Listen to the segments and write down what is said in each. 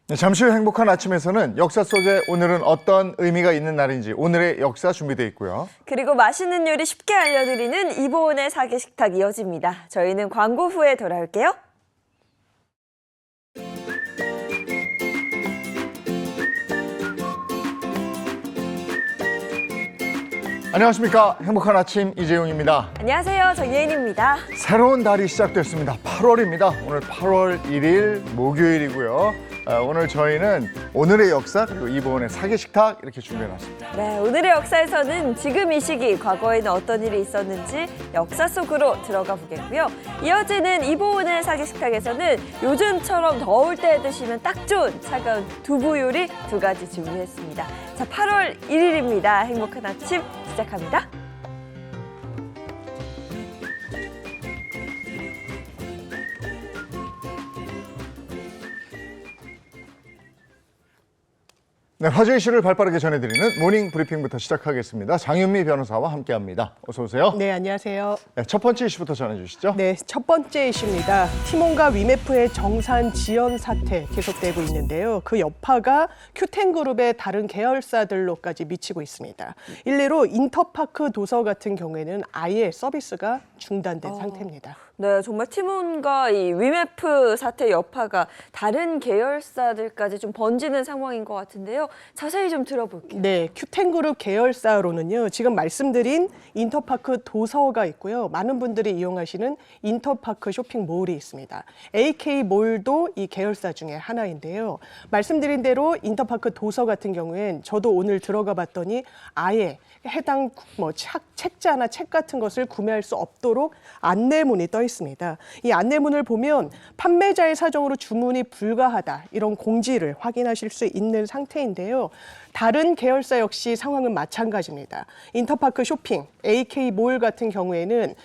네, 잠시 후 행복한 아침에서는 역사 속에 오늘은 어떤 의미가 있는 날인지 오늘의 역사 준비되어 있고요. 그리고 맛있는 요리 쉽게 알려드리는 이보은의 사계식탁 이어집니다. 저희는 광고 후에 돌아올게요. 안녕하십니까. 행복한 아침 이재용입니다. 안녕하세요. 정예인입니다. 새로운 달이 시작됐습니다. 8월입니다. 오늘 8월 1일 목요일이고요. 오늘 저희는 오늘의 역사 그리고 이보은의 사계식탁 이렇게 준비해놨습니다. 네, 오늘의 역사에서는 지금 이 시기 과거에는 어떤 일이 있었는지 역사 속으로 들어가 보겠고요. 이어지는 이보은의 사계식탁에서는 요즘처럼 더울 때 드시면 딱 좋은 차가운 두부 요리 2가지 준비했습니다. 자, 8월 1일입니다. 행복한 아침 시작합니다. 네, 화제 이슈를 발빠르게 전해드리는 모닝 브리핑부터 시작하겠습니다. 장윤미 변호사와 함께합니다. 어서 오세요. 네, 안녕하세요. 네, 첫 번째 이슈부터 전해주시죠. 네, 첫 번째 이슈입니다. 티몬과 위메프의 정산 지연 사태 계속되고 있는데요. 그 여파가 큐텐그룹의 다른 계열사들로까지 미치고 있습니다. 일례로 인터파크 도서 같은 경우에는 아예 서비스가 중단된 상태입니다. 네, 정말 티몬과 이 위메프 사태 여파가 다른 계열사들까지 좀 번지는 상황인 것 같은데요. 자세히 좀 들어볼게요. 네, 큐텐그룹 계열사로는요. 지금 말씀드린 인터파크 도서가 있고요. 많은 분들이 이용하시는 인터파크 쇼핑몰이 있습니다. AK몰도 이 계열사 중에 하나인데요. 말씀드린 대로 인터파크 도서 같은 경우엔 저도 오늘 들어가 봤더니 아예 해당 책자나 책 같은 것을 구매할 수 없도록 안내문이 떠 있습니다. 이 안내문을 보면 판매자의 사정으로 주문이 불가하다 이런 공지를 확인하실 수 있는 상태인데요. 다른 계열사 역시 상황은 마찬가지입니다. 인터파크 쇼핑, AK몰 같은 경우에는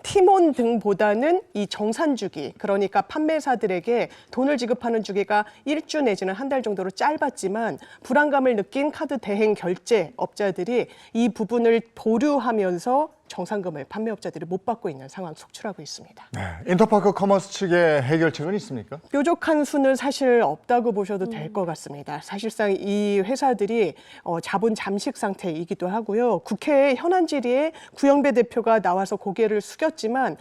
티몬 등보다는 이 정산 주기, 그러니까 판매사들에게 돈을 지급하는 주기가 1주 내지는 한 달 정도로 짧았지만 불안감을 느낀 카드 대행 결제 업자들이 이 부분을 보류하면서 정산금을 판매업자들이 못 받고 있는 상황 속출하고 있습니다. 네, 인터파크 커머스 측의 해결책은 있습니까? 뾰족한 수는 사실 없다고 보셔도 될 것 같습니다. 사실상 이 회사들이 자본 잠식 상태이기도 하고요. 국회에 현안 질의에 구영배 대표가 나와서 고개를 숙였지만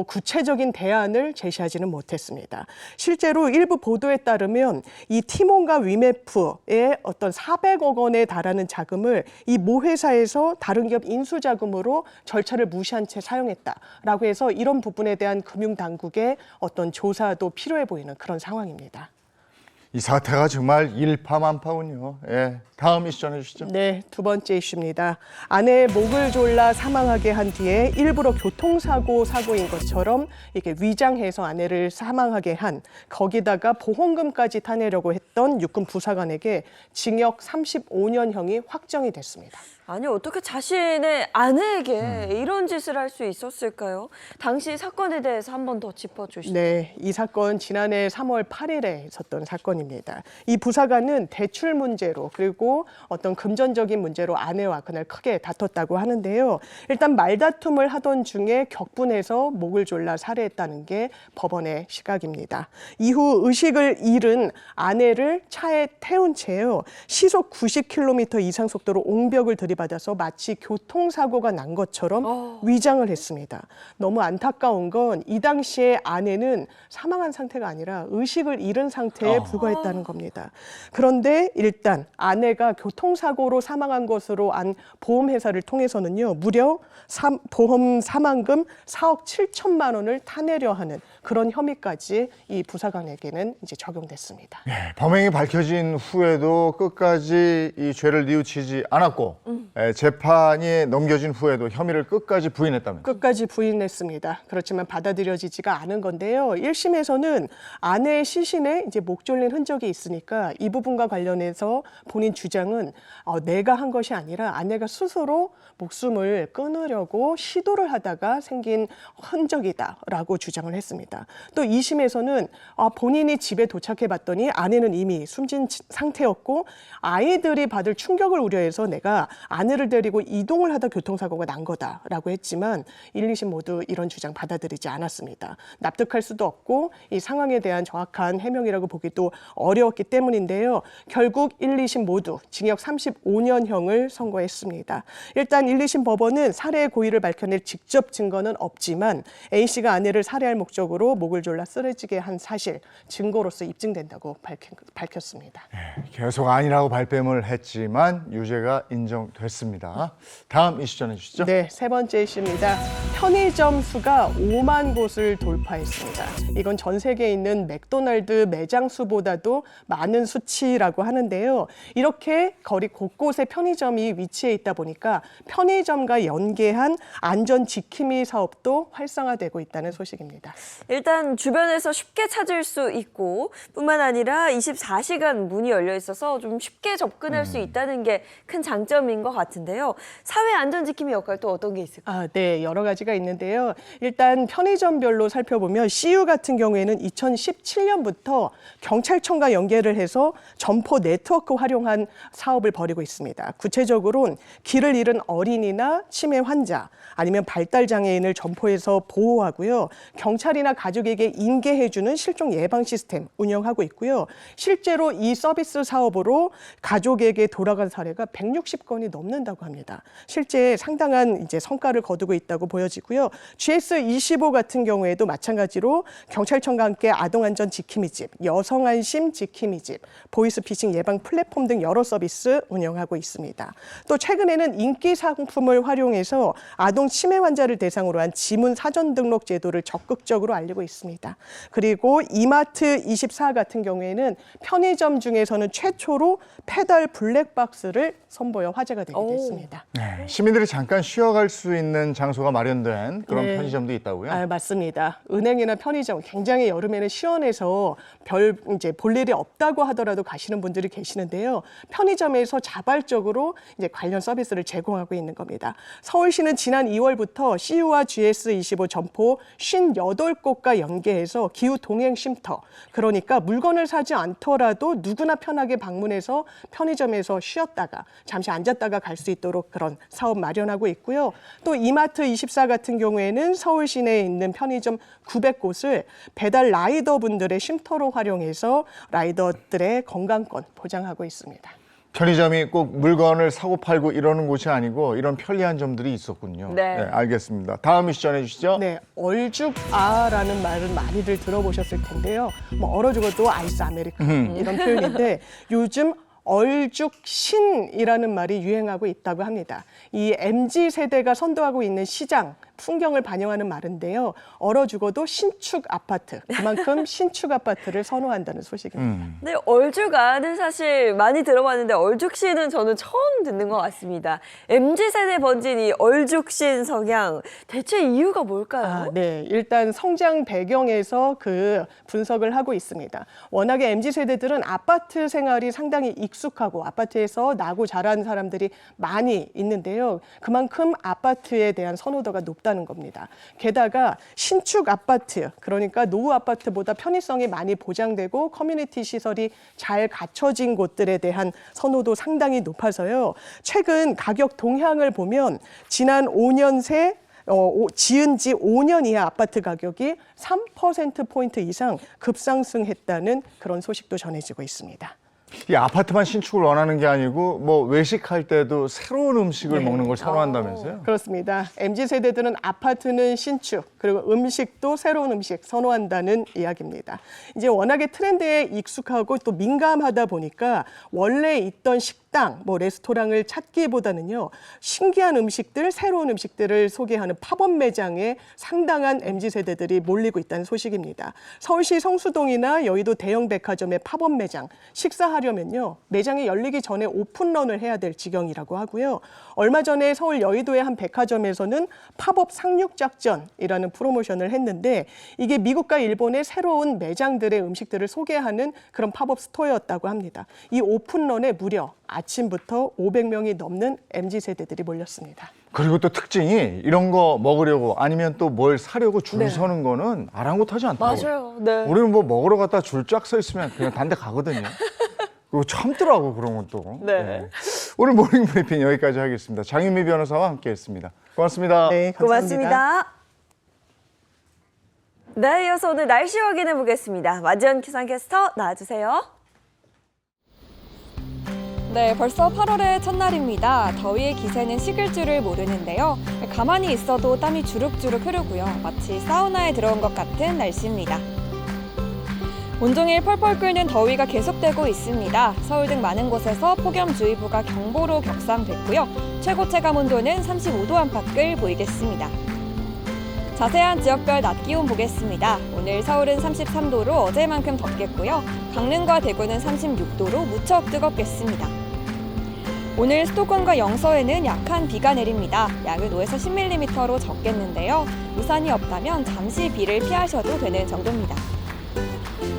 구체적인 대안을 제시하지는 못했습니다. 실제로 일부 보도에 따르면 이 티몬과 위메프의 어떤 400억 원에 달하는 자금을 이 모 회사에서 다른 기업 인수자금으로 절차를 무시한 채 사용했다라고 해서 이런 부분에 대한 금융당국의 어떤 조사도 필요해 보이는 그런 상황입니다. 이 사태가 정말 일파만파군요. 예, 다음 이슈 전해주시죠. 네, 두 번째 이슈입니다. 아내의 목을 졸라 사망하게 한 뒤에 일부러 교통사고인 것처럼 이렇게 위장해서 아내를 사망하게 한 거기다가 보험금까지 타내려고 했던 육군 부사관에게 징역 35년형이 확정이 됐습니다. 아니, 어떻게 자신의 아내에게 이런 짓을 할 수 있었을까요? 당시 사건에 대해서 한 번 더 짚어주시죠. 네, 이 사건 지난해 3월 8일에 있었던 사건입니다. 이 부사관은 대출 문제로 그리고 어떤 금전적인 문제로 아내와 그날 크게 다퉜다고 하는데요. 일단 말다툼을 하던 중에 격분해서 목을 졸라 살해했다는 게 법원의 시각입니다. 이후 의식을 잃은 아내를 차에 태운 채요. 시속 90km 이상 속도로 옹벽을 들이받아서 마치 교통사고가 난 것처럼 위장을 했습니다. 너무 안타까운 건 이 당시에 아내는 사망한 상태가 아니라 의식을 잃은 상태에 불과했다는 겁니다. 그런데 일단 아내가 교통사고로 사망한 것으로 안 보험회사를 통해서는요. 무려 보험 사망금 4억 7천만 원을 타내려 하는 그런 혐의까지 이 부사관에게는 이제 적용됐습니다. 네, 범행이 밝혀진 후에도 끝까지 이 죄를 뉘우치지 않았고 재판이 넘겨진 후에도 혐의를 끝까지 부인했다면서요? 끝까지 부인했습니다. 그렇지만 받아들여지지가 않은 건데요. 1심에서는 아내의 시신에 이제 목 졸린 흔적이 있으니까 이 부분과 관련해서 본인 주장은 내가 한 것이 아니라 아내가 스스로 목숨을 끊으려고 시도를 하다가 생긴 흔적이다라고 주장을 했습니다. 또 2심에서는 본인이 집에 도착해 봤더니 아내는 이미 숨진 상태였고 아이들이 받을 충격을 우려해서 내가 아내를 데리고 이동을 하다 교통사고가 난 거다라고 했지만 1, 2심 모두 이런 주장 받아들이지 않았습니다. 납득할 수도 없고 이 상황에 대한 정확한 해명이라고 보기도 어려웠기 때문인데요. 결국 1, 2심 모두 징역 35년형을 선고했습니다. 일단 1, 2심 법원은 살해의 고의를 밝혀낼 직접 증거는 없지만 A씨가 아내를 살해할 목적으로 목을 졸라 쓰러지게 한 사실, 증거로서 입증된다고 밝혔습니다. 계속 아니라고 발뺌을 했지만 유죄가 인정됐습니다. 다음 이슈 전해주시죠. 네, 세 번째 이슈입니다. 편의점 수가 5만 곳을 돌파했습니다. 이건 전 세계에 있는 맥도날드 매장 수보다도 많은 수치라고 하는데요. 이렇게 거리 곳곳에 편의점이 위치해 있다 보니까 편의점과 연계한 안전 지킴이 사업도 활성화되고 있다는 소식입니다. 일단 주변에서 쉽게 찾을 수 있고 뿐만 아니라 24시간 문이 열려 있어서 좀 쉽게 접근할 수 있다는 게 큰 장점인 것 같은데요. 사회 안전 지킴이 역할 또 어떤 게 있을까요? 네, 여러 가지가 있는데요. 일단 편의점별로 살펴보면 CU 같은 경우에는 2017년부터 경찰청과 연계를 해서 점포 네트워크 활용한 사업을 벌이고 있습니다. 구체적으로는 길을 잃은 어린이나 치매 환자, 아니면 발달 장애인을 점포에서 보호하고요. 경찰이나 가족에게 인계해주는 실종 예방 시스템 운영하고 있고요. 실제로 이 서비스 사업으로 가족에게 돌아간 사례가 160건이 넘는다고 합니다. 실제 상당한 이제 성과를 거두고 있다고 보여지고요. GS25 같은 경우에도 마찬가지로 경찰청과 함께 아동안전 지킴이집, 여성안심 지킴이집, 보이스피싱 예방 플랫폼 등 여러 서비스 운영하고 있습니다. 또 최근에는 인기 상품을 활용해서 아동 치매 환자를 대상으로 한 지문 사전 등록 제도를 적극적으로 알리고 있습니다. 그리고 이마트24 같은 경우에는 편의점 중에서는 최초로 페달 블랙박스를 선보여 화제가 되기도 했습니다. 네, 시민들이 잠깐 쉬어갈 수 있는 장소가 마련된 그런 네. 편의점도 있다고요? 맞습니다. 은행이나 편의점 굉장히 여름에는 시원해서 별 이제 볼 일이 없다고 하더라도 가시는 분들이 계시는데요. 편의점에서 자발적으로 이제 관련 서비스를 제공하고 있는 겁니다. 서울시는 지난 2월부터 CU와 GS25 점포 58곳과 연계해서 기후 동행 쉼터, 그러니까 물건을 사지 않더라도 누구나 편하게 방문해서 편의점에서 쉬었다가 잠시 앉았다가 갈 수 있도록 그런 사업 마련하고 있고요. 또 이마트24 같은 경우에는 서울 시내에 있는 편의점 900곳을 배달 라이더 분들의 쉼터로 활용해서 라이더들의 건강권 보장하고 있습니다. 편의점이 꼭 물건을 사고 팔고 이러는 곳이 아니고 이런 편리한 점들이 있었군요. 네. 알겠습니다. 다음 이슈 전해주시죠. 네, 얼죽아라는 말은 많이들 들어보셨을 텐데요. 뭐 얼어 죽어도 아이스 아메리카노 이런 표현인데 요즘 얼죽신이라는 말이 유행하고 있다고 합니다. 이 MZ세대가 선도하고 있는 시장, 풍경을 반영하는 말인데요. 얼어 죽어도 신축 아파트, 그만큼 신축 아파트를 선호한다는 소식입니다. 네, 얼죽아는 사실 많이 들어봤는데 얼죽신은 저는 처음 듣는 것 같습니다. MZ세대 번진 이 얼죽신 성향, 대체 이유가 뭘까요? 네, 일단 성장 배경에서 그 분석을 하고 있습니다. 워낙에 MZ세대들은 아파트 생활이 상당히 익숙하고 아파트에서 나고 자란 사람들이 많이 있는데요. 그만큼 아파트에 대한 선호도가 높다는 겁니다. 게다가 신축 아파트, 그러니까 노후 아파트보다 편의성이 많이 보장되고 커뮤니티 시설이 잘 갖춰진 곳들에 대한 선호도 상당히 높아서요. 최근 가격 동향을 보면 지난 5년 새 지은 지 5년 이하 아파트 가격이 3%포인트 이상 급상승했다는 그런 소식도 전해지고 있습니다. 이 아파트만 신축을 원하는 게 아니고 뭐 외식할 때도 새로운 음식을 먹는 걸 선호한다면서요? 그렇습니다. MZ세대들은 아파트는 신축, 그리고 음식도 새로운 음식 선호한다는 이야기입니다. 이제 워낙에 트렌드에 익숙하고 또 민감하다 보니까 원래 있던 식당, 뭐 레스토랑을 찾기보다는요, 신기한 음식들, 새로운 음식들을 소개하는 팝업 매장에 상당한 MZ세대들이 몰리고 있다는 소식입니다. 서울시 성수동이나 여의도 대형 백화점의 팝업 매장, 식사하려면요, 매장이 열리기 전에 오픈런을 해야 될 지경이라고 하고요. 얼마 전에 서울 여의도의 한 백화점에서는 팝업 상륙작전이라는 프로모션을 했는데 이게 미국과 일본의 새로운 매장들의 음식들을 소개하는 그런 팝업 스토어였다고 합니다. 이 오픈런에 무려 아침부터 500명이 넘는 MZ세대들이 몰렸습니다. 그리고 또 특징이 이런 거 먹으려고 아니면 또 뭘 사려고 줄 서는 거는 아랑곳하지 않더라고요. 맞아요. 네. 우리는 뭐 먹으러 갔다 줄 쫙 서 있으면 그냥 단 데 가거든요. 그리고 참더라고 그런 것도. 네. 오늘 모닝 브리핑 여기까지 하겠습니다. 장윤미 변호사와 함께했습니다. 고맙습니다. 네, 감사합니다. 고맙습니다. 네, 이어서 오늘 날씨 확인해 보겠습니다. 마지원 기상캐스터 나와주세요. 네, 벌써 8월의 첫날입니다. 더위의 기세는 식을 줄을 모르는데요. 가만히 있어도 땀이 주룩주룩 흐르고요. 마치 사우나에 들어온 것 같은 날씨입니다. 온종일 펄펄 끓는 더위가 계속되고 있습니다. 서울 등 많은 곳에서 폭염주의보가 경보로 격상됐고요. 최고 체감 온도는 35도 안팎을 보이겠습니다. 자세한 지역별 낮 기온 보겠습니다. 오늘 서울은 33도로 어제만큼 덥겠고요. 강릉과 대구는 36도로 무척 뜨겁겠습니다. 오늘 수도권과 영서에는 약한 비가 내립니다. 양은 5에서 10mm로 적겠는데요. 우산이 없다면 잠시 비를 피하셔도 되는 정도입니다.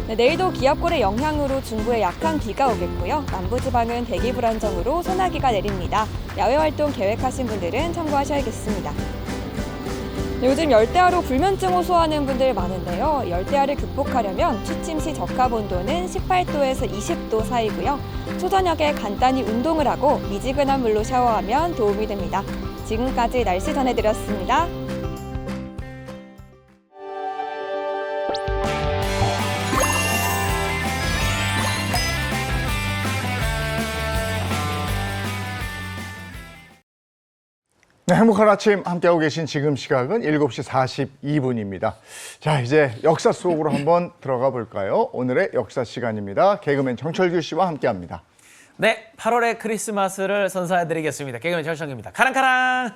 네, 내일도 기압골의 영향으로 중부에 약한 비가 오겠고요. 남부지방은 대기 불안정으로 소나기가 내립니다. 야외 활동 계획하신 분들은 참고하셔야겠습니다. 요즘 열대야로 불면증 호소하는 분들 많은데요. 열대야를 극복하려면 취침 시 적합 온도는 18도에서 20도 사이고요. 초저녁에 간단히 운동을 하고 미지근한 물로 샤워하면 도움이 됩니다. 지금까지 날씨 전해드렸습니다. 네, 행복한 아침 함께하고 계신 지금 시각은 7시 42분입니다. 자, 이제 역사 속으로 한번 들어가 볼까요? 오늘의 역사 시간입니다. 개그맨 정철규 씨와 함께합니다. 네, 8월의 크리스마스를 선사해드리겠습니다. 개그맨 철성입니다. 카랑카랑!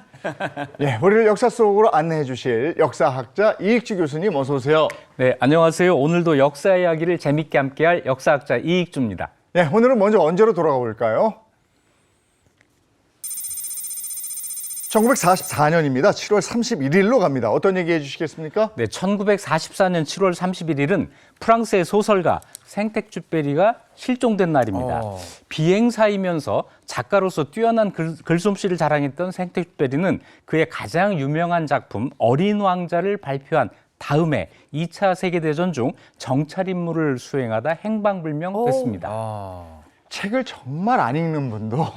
예, 우리를 역사 속으로 안내해 주실 역사학자 이익주 교수님 어서 오세요. 네, 안녕하세요. 오늘도 역사 이야기를 재밌게 함께할 역사학자 이익주입니다. 예, 오늘은 먼저 언제로 돌아가 볼까요? 1944년입니다. 7월 31일로 갑니다. 어떤 얘기 해주시겠습니까? 네, 1944년 7월 31일은 프랑스의 소설가 생텍쥐페리가 실종된 날입니다. 비행사이면서 작가로서 뛰어난 글솜씨를 자랑했던 생텍쥐페리는 그의 가장 유명한 작품 어린 왕자를 발표한 다음에 2차 세계대전 중 정찰 임무를 수행하다 행방불명됐습니다. 책을 정말 안 읽는 분도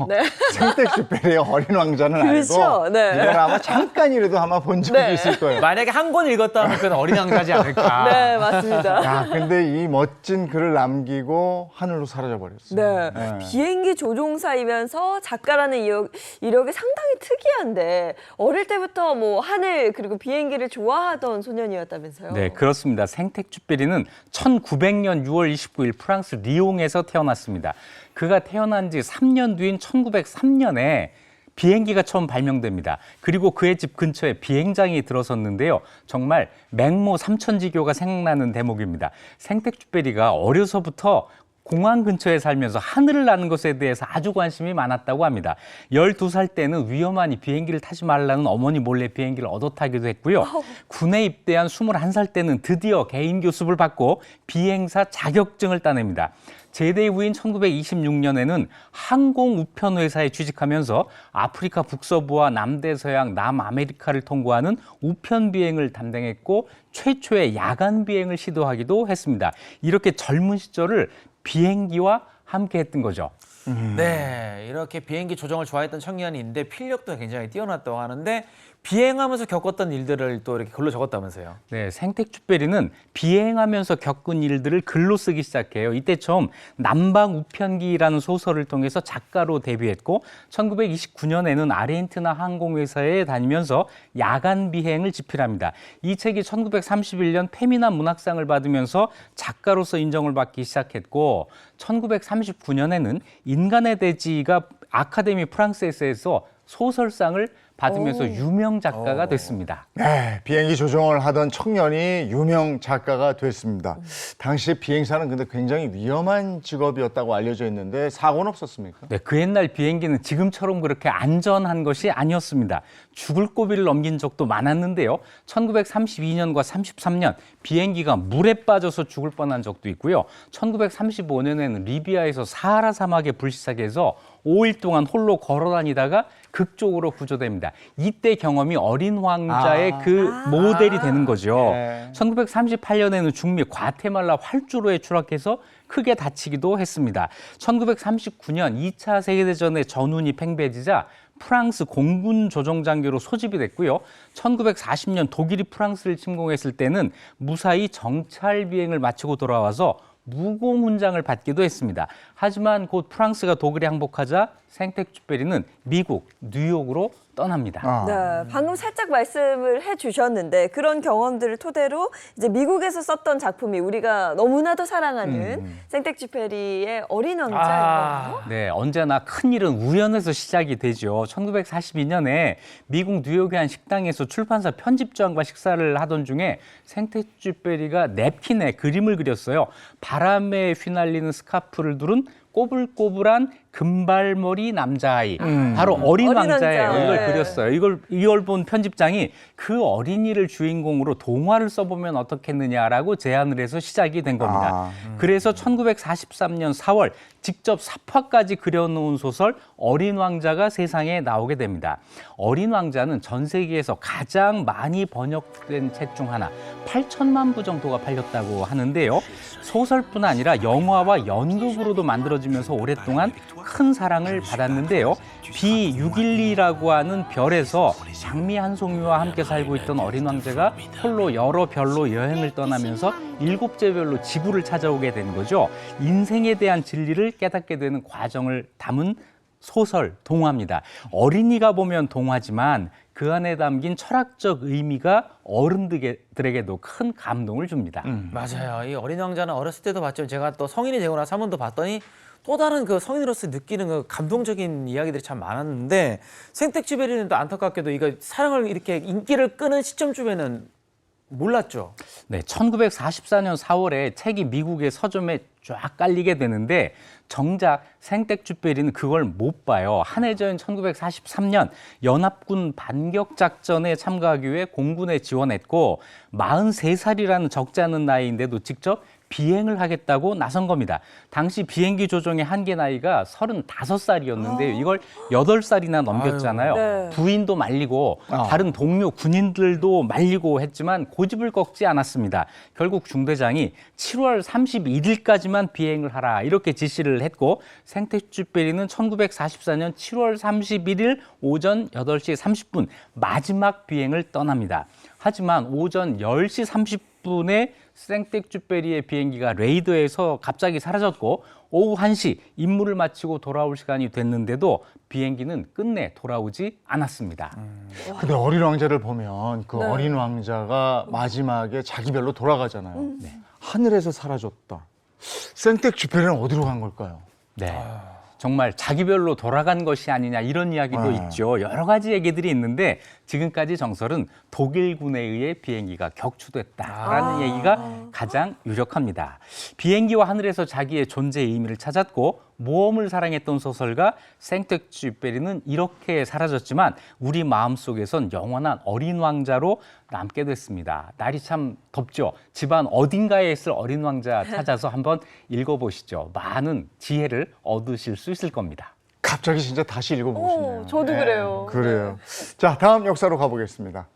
생텍쥐페리의 어린 왕자는 그렇죠. 알고 네. 이걸 아마 잠깐이라도 아마 본 적이 네. 있을 거예요. 만약에 한 권 읽었다면 그건 어린 왕자지 않을까. 네, 맞습니다. 야, 근데 이 멋진 글을 남기고 하늘로 사라져 버렸어요. 네. 비행기 조종사이면서 작가라는 이력이 상당히 특이한데 어릴 때부터 뭐 하늘 그리고 비행기를 좋아하던 소년이었다면서요? 네, 그렇습니다. 생텍쥐페리는 1900년 6월 29일 프랑스 리옹에서 태어났습니다. 그가 태어난 지 3년 뒤인 1903년에 비행기가 처음 발명됩니다. 그리고 그의 집 근처에 비행장이 들어섰는데요. 정말 맹모 삼천지교가 생각나는 대목입니다. 생텍쥐페리가 어려서부터 공항 근처에 살면서 하늘을 나는 것에 대해서 아주 관심이 많았다고 합니다. 12살 때는 위험하니 비행기를 타지 말라는 어머니 몰래 비행기를 얻어 타기도 했고요. 군에 입대한 21살 때는 드디어 개인 교습을 받고 비행사 자격증을 따냅니다. 제대 후인 1926년에는 항공우편회사에 취직하면서 아프리카 북서부와 남대서양, 남아메리카를 통과하는 우편 비행을 담당했고 최초의 야간 비행을 시도하기도 했습니다. 이렇게 젊은 시절을 비행기와 함께 했던 거죠. 네, 이렇게 비행기 조종을 좋아했던 청년인데 필력도 굉장히 뛰어났다고 하는데 비행하면서 겪었던 일들을 또 이렇게 글로 적었다면서요. 네, 생텍쥐페리는 비행하면서 겪은 일들을 글로 쓰기 시작해요. 이때 처음 남방우편기라는 소설을 통해서 작가로 데뷔했고 1929년에는 아르헨티나 항공회사에 다니면서 야간 비행을 집필합니다. 이 책이 1931년 페미나 문학상을 받으면서 작가로서 인정을 받기 시작했고 1939년에는 인간의 대지가 아카데미 프랑세스에서 소설상을 받으면서 유명 작가가 됐습니다. 네, 비행기 조종을 하던 청년이 유명 작가가 됐습니다. 당시 비행사는 근데 굉장히 위험한 직업이었다고 알려져 있는데 사고는 없었습니까? 네, 그 옛날 비행기는 지금처럼 그렇게 안전한 것이 아니었습니다. 죽을 고비를 넘긴 적도 많았는데요. 1932년과 33년 비행기가 물에 빠져서 죽을 뻔한 적도 있고요. 1935년에는 리비아에서 사하라 사막에 불시착해서 5일 동안 홀로 걸어 다니다가 극적으로 구조됩니다. 이때 경험이 어린 왕자의 모델이 되는 거죠. 네. 1938년에는 중미 과테말라 활주로에 추락해서 크게 다치기도 했습니다. 1939년 2차 세계대전의 전운이 팽배해지자 프랑스 공군 조종장교로 소집이 됐고요. 1940년 독일이 프랑스를 침공했을 때는 무사히 정찰 비행을 마치고 돌아와서 무공 훈장을 받기도 했습니다. 하지만 곧 프랑스가 독일에 항복하자 생텍쥐페리는 미국 뉴욕으로 떠납니다. 네, 방금 살짝 말씀을 해주셨는데 그런 경험들을 토대로 이제 미국에서 썼던 작품이 우리가 너무나도 사랑하는 생텍쥐페리의 어린 왕자예요. 네, 언제나 큰 일은 우연에서 시작이 되죠. 1942년에 미국 뉴욕의 한 식당에서 출판사 편집장과 식사를 하던 중에 생텍쥐페리가 냅킨에 그림을 그렸어요. 바람에 휘날리는 스카프를 두른 꼬불꼬불한 금발머리 남자아이. 바로 어린 어린 왕자예요. 왕자. 이걸 네. 그렸어요. 이걸 본 편집장이 그 어린이를 주인공으로 동화를 써보면 어떻겠느냐라고 제안을 해서 시작이 된 겁니다. 그래서 1943년 4월 직접 삽화까지 그려놓은 소설 어린 왕자가 세상에 나오게 됩니다. 어린 왕자는 전 세계에서 가장 많이 번역된 책 중 하나, 8천만 부 정도가 팔렸다고 하는데요. 소설뿐 아니라 영화와 연극으로도 만들어지면서 오랫동안 큰 사랑을 받았는데요. B612라고 하는 별에서 장미 한 송이와 함께 살고 있던 어린 왕자가 홀로 여러 별로 여행을 떠나면서 7째 별로 지구를 찾아오게 된 거죠. 인생에 대한 진리를 깨닫게 되는 과정을 담은 소설, 동화입니다. 어린이가 보면 동화지만 그 안에 담긴 철학적 의미가 어른들에게도 큰 감동을 줍니다. 맞아요. 이 어린 왕자는 어렸을 때도 봤지만 제가 또 성인이 되고 나서 한 번 더 봤더니 또 다른 그 성인으로서 느끼는 그 감동적인 이야기들이 참 많았는데 생텍쥐페리는 또 안타깝게도 이거 사랑을 이렇게 인기를 끄는 시점쯤에는 몰랐죠. 네, 1944년 4월에 책이 미국의 서점에 쫙 깔리게 되는데 정작 생텍쥐페리는 그걸 못 봐요. 한해전 1943년 연합군 반격작전에 참가하기 위해 공군에 지원했고 43살이라는 적지 않은 나이인데도 직접 비행을 하겠다고 나선 겁니다. 당시 비행기 조종의 한계 나이가 35살이었는데요. 이걸 8살이나 넘겼잖아요. 네. 부인도 말리고 다른 동료 군인들도 말리고 했지만 고집을 꺾지 않았습니다. 결국 중대장이 7월 31일까지만 비행을 하라 이렇게 지시를 했고 생텍쥐페리는 1944년 7월 31일 오전 8시 30분 마지막 비행을 떠납니다. 하지만 오전 10시 30분에 생텍쥐페리의 비행기가 레이더에서 갑자기 사라졌고 오후 1시 임무를 마치고 돌아올 시간이 됐는데도 비행기는 끝내 돌아오지 않았습니다. 근데 어린 왕자를 보면 그 어린 왕자가 마지막에 자기 별로 돌아가잖아요. 하늘에서 사라졌다. 생텍쥐페리는 어디로 간 걸까요? 네. 정말 자기 별로 돌아간 것이 아니냐 이런 이야기도 있죠. 여러 가지 얘기들이 있는데 지금까지 정설은 독일군에 의해 비행기가 격추됐다라는 얘기가 가장 유력합니다. 비행기와 하늘에서 자기의 존재의 의미를 찾았고 모험을 사랑했던 소설가 생텍쥐페리는 이렇게 사라졌지만 우리 마음속에선 영원한 어린 왕자로 남게 됐습니다. 날이 참 덥죠. 집안 어딘가에 있을 어린 왕자 찾아서 한번 읽어보시죠. 많은 지혜를 얻으실 수 있을 겁니다. 갑자기 진짜 다시 읽어보고 싶네요. 저도 그래요. 그래요. 자, 다음 역사로 가보겠습니다.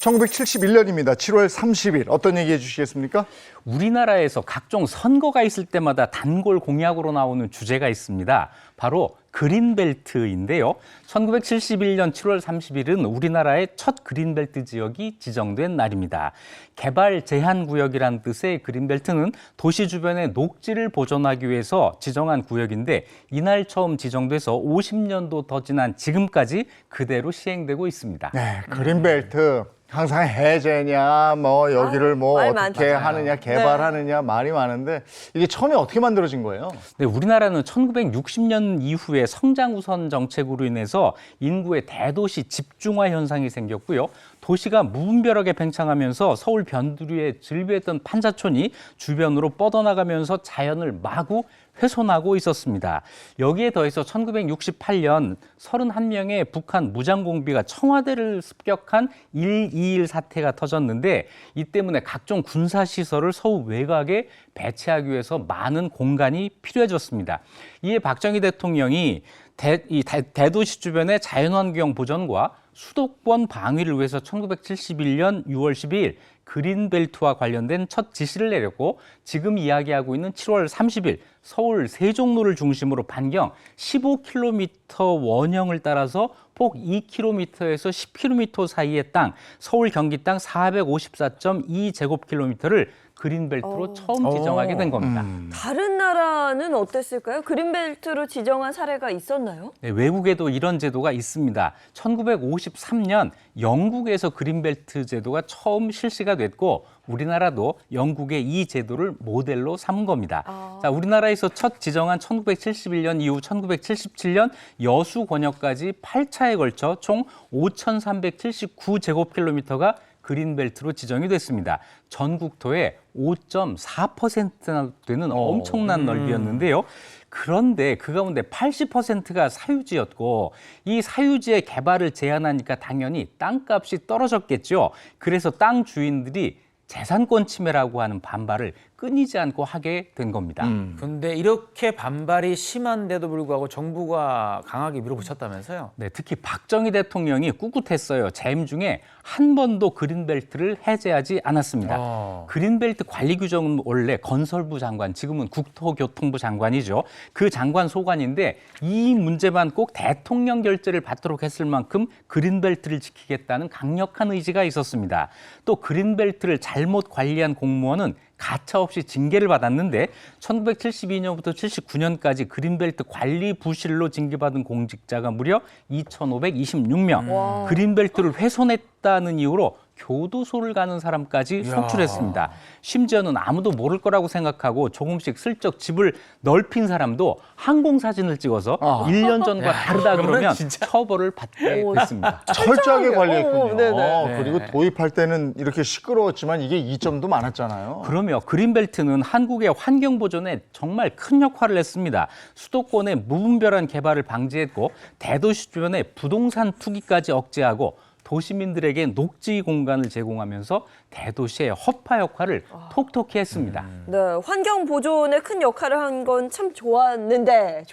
1971년입니다. 7월 30일 어떤 얘기 해주시겠습니까? 우리나라에서 각종 선거가 있을 때마다 단골 공약으로 나오는 주제가 있습니다. 바로 그린벨트인데요. 1971년 7월 30일은 우리나라의 첫 그린벨트 지역이 지정된 날입니다. 개발 제한 구역이란 뜻의 그린벨트는 도시 주변의 녹지를 보존하기 위해서 지정한 구역인데 이날 처음 지정돼서 50년도 더 지난 지금까지 그대로 시행되고 있습니다. 네, 그린벨트. 항상 해제냐, 뭐 여기를 뭐 말 어떻게 많잖아요. 하느냐, 개발하느냐 말이 많은데 이게 처음에 어떻게 만들어진 거예요? 네, 우리나라는 1960년 이후에 성장 우선 정책으로 인해서 인구의 대도시 집중화 현상이 생겼고요. 도시가 무분별하게 팽창하면서 서울 변두리에 즐비했던 판자촌이 주변으로 뻗어나가면서 자연을 마구 훼손하고 있었습니다. 여기에 더해서 1968년 31명의 북한 무장공비가 청와대를 습격한 1.21 사태가 터졌는데 이 때문에 각종 군사시설을 서울 외곽에 배치하기 위해서 많은 공간이 필요해졌습니다. 이에 박정희 대통령이 대도시 주변의 자연환경 보전과 수도권 방위를 위해서 1971년 6월 12일 그린벨트와 관련된 첫 지시를 내렸고 지금 이야기하고 있는 7월 30일 서울 세종로를 중심으로 반경 15km 원형을 따라서 폭 2km에서 10km 사이의 땅, 서울 경기 땅 454.2제곱킬로미터를 그린벨트로 처음 지정하게 된 겁니다. 다른 나라는 어땠을까요? 그린벨트로 지정한 사례가 있었나요? 네, 외국에도 이런 제도가 있습니다. 1953년 영국에서 그린벨트 제도가 처음 실시가 됐고 우리나라도 영국의 이 제도를 모델로 삼은 겁니다. 자, 우리나라에서 첫 지정한 1971년 이후 1977년 여수 권역까지 8차에 걸쳐 총 5,379제곱킬로미터가 그린벨트로 지정이 됐습니다. 전국토의 5.4%나 되는 엄청난 넓이였는데요. 그런데 그 가운데 80%가 사유지였고 이 사유지의 개발을 제한하니까 당연히 땅값이 떨어졌겠죠. 그래서 땅 주인들이 재산권 침해라고 하는 반발을 끊이지 않고 하게 된 겁니다. 근데 이렇게 반발이 심한데도 불구하고 정부가 강하게 밀어붙였다면서요? 네, 특히 박정희 대통령이 꿋꿋했어요. 재임 중에 한 번도 그린벨트를 해제하지 않았습니다. 그린벨트 관리 규정은 원래 건설부 장관, 지금은 국토교통부 장관이죠. 그 장관 소관인데 이 문제만 꼭 대통령 결재를 받도록 했을 만큼 그린벨트를 지키겠다는 강력한 의지가 있었습니다. 또 그린벨트를 잘못 관리한 공무원은 가차없이 징계를 받았는데 1972년부터 79년까지 그린벨트 관리 부실로 징계받은 공직자가 무려 2,526명. 그린벨트를 훼손했다는 이유로 교도소를 가는 사람까지 속출했습니다. 심지어는 아무도 모를 거라고 생각하고 조금씩 슬쩍 집을 넓힌 사람도 항공 사진을 찍어서 1년 전과 다르다 그러면 처벌을 받게 됐습니다. 철저하게 관리했군요. 네네. 그리고 도입할 때는 이렇게 시끄러웠지만 이게 이점도 많았잖아요. 그러면 그린벨트는 한국의 환경 보존에 정말 큰 역할을 했습니다. 수도권의 무분별한 개발을 방지했고 대도시 주변의 부동산 투기까지 억제하고 도시민들에게 녹지 공간을 제공하면서 대도시의 허파 역할을 톡톡히 했습니다. 네, 환경 보존에 큰 역할을 한 건 참 좋은데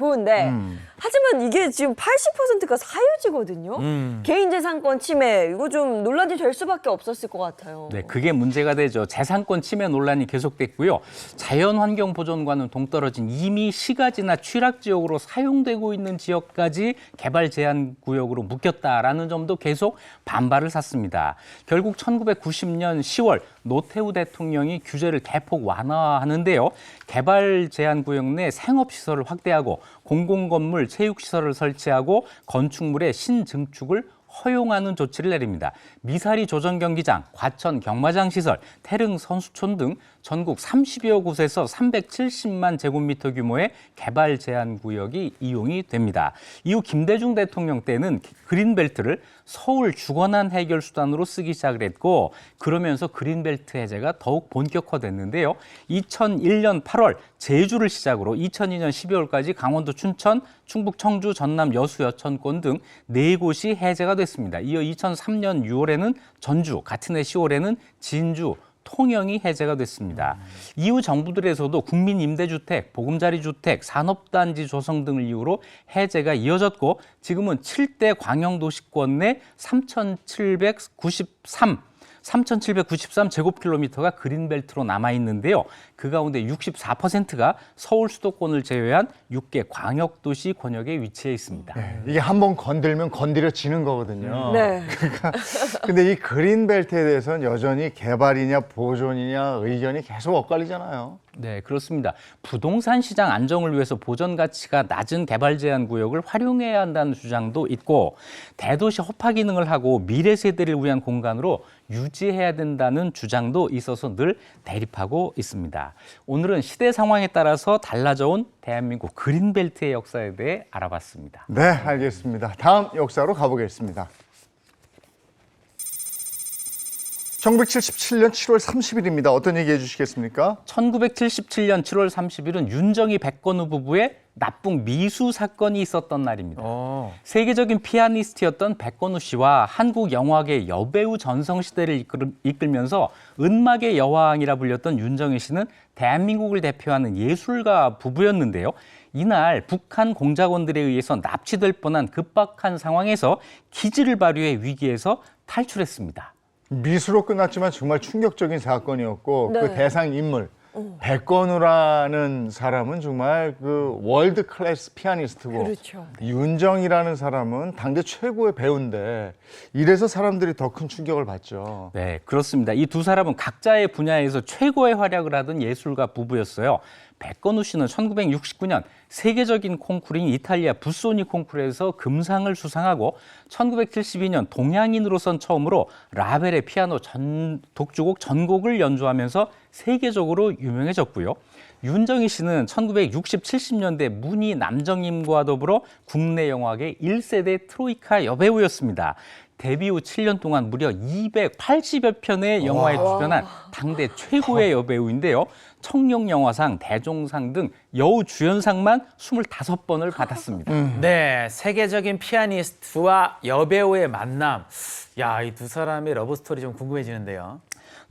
하지만 이게 지금 80%가 사유지거든요. 개인재산권 침해 이거 좀 논란이 될 수밖에 없었을 것 같아요. 네, 그게 문제가 되죠. 재산권 침해 논란이 계속됐고요. 자연환경 보존과는 동떨어진 이미 시가지나 취락지역으로 사용되고 있는 지역까지 개발 제한 구역으로 묶였다라는 점도 계속 반발을 샀습니다. 결국 1990년 10월 노태우 대통령이 규제를 대폭 완화하는데요. 개발 제한 구역 내 생업시설을 확대하고 공공건물, 체육시설을 설치하고 건축물의 신증축을 허용하는 조치를 내립니다. 미사리 조정경기장, 과천 경마장 시설, 태릉 선수촌 등 전국 30여 곳에서 370만 제곱미터 규모의 개발 제한 구역이 이용이 됩니다. 이후 김대중 대통령 때는 그린벨트를 서울 주거난 해결 수단으로 쓰기 시작을 했고 그러면서 그린벨트 해제가 더욱 본격화됐는데요. 2001년 8월 제주를 시작으로 2002년 12월까지 강원도 춘천, 충북 청주, 전남 여수, 여천권 등 4곳이 해제가 됐습니다. 이어 2003년 6월에는 전주, 같은 해 10월에는 진주, 통영이 해제가 됐습니다. 이후 정부들에서도 국민임대주택, 보금자리주택, 산업단지 조성 등을 이유로 해제가 이어졌고 지금은 7대 광역도시권 내 3,793제곱킬로미터가 그린벨트로 남아있는데요. 그 가운데 64%가 서울 수도권을 제외한 6개 광역도시 권역에 위치해 있습니다. 네, 이게 한번 건들면 건드려지는 거거든요. 네. 근데 이 그린벨트에 대해서는 여전히 개발이냐 보존이냐 의견이 계속 엇갈리잖아요. 네, 그렇습니다. 부동산 시장 안정을 위해서 보전 가치가 낮은 개발 제한 구역을 활용해야 한다는 주장도 있고 대도시 허파 기능을 하고 미래 세대를 위한 공간으로 유지해야 된다는 주장도 있어서 늘 대립하고 있습니다. 오늘은 시대 상황에 따라서 달라져온 대한민국 그린벨트의 역사에 대해 알아봤습니다. 네, 알겠습니다. 다음 역사로 가보겠습니다. 1977년 7월 30일입니다. 어떤 얘기 해주시겠습니까? 1977년 7월 30일은 윤정희 백건우 부부의 납북 미수 사건이 있었던 날입니다. 세계적인 피아니스트였던 백건우 씨와 한국 영화계 여배우 전성시대를 이끌면서 은막의 여왕이라 불렸던 윤정희 씨는 대한민국을 대표하는 예술가 부부였는데요. 이날 북한 공작원들에 의해서 납치될 뻔한 급박한 상황에서 기지를 발휘해 위기에서 탈출했습니다. 미수로 끝났지만 정말 충격적인 사건이었고 네. 그 대상 인물 백건우라는 사람은 정말 그 월드 클래스 피아니스트고 그렇죠. 윤정이라는 사람은 당대 최고의 배우인데 이래서 사람들이 더 큰 충격을 받죠. 네, 그렇습니다. 이 두 사람은 각자의 분야에서 최고의 활약을 하던 예술가 부부였어요. 백건우 씨는 1969년 세계적인 콩쿠르인 이탈리아 부소니 콩쿠르에서 금상을 수상하고 1972년 동양인으로선 처음으로 라벨의 피아노 독주곡 전곡을 연주하면서 세계적으로 유명해졌고요. 윤정희 씨는 1960, 70년대 문희 남정임과 더불어 국내 영화계 1세대 트로이카 여배우였습니다. 데뷔 후 7년 동안 무려 280여 편의 영화에 출연한 당대 최고의 여배우인데요. 청룡영화상, 대종상 등 여우 주연상만 25번을 받았습니다. 네, 세계적인 피아니스트와 여배우의 만남. 야, 이 두 사람의 러브 스토리 좀 궁금해지는데요.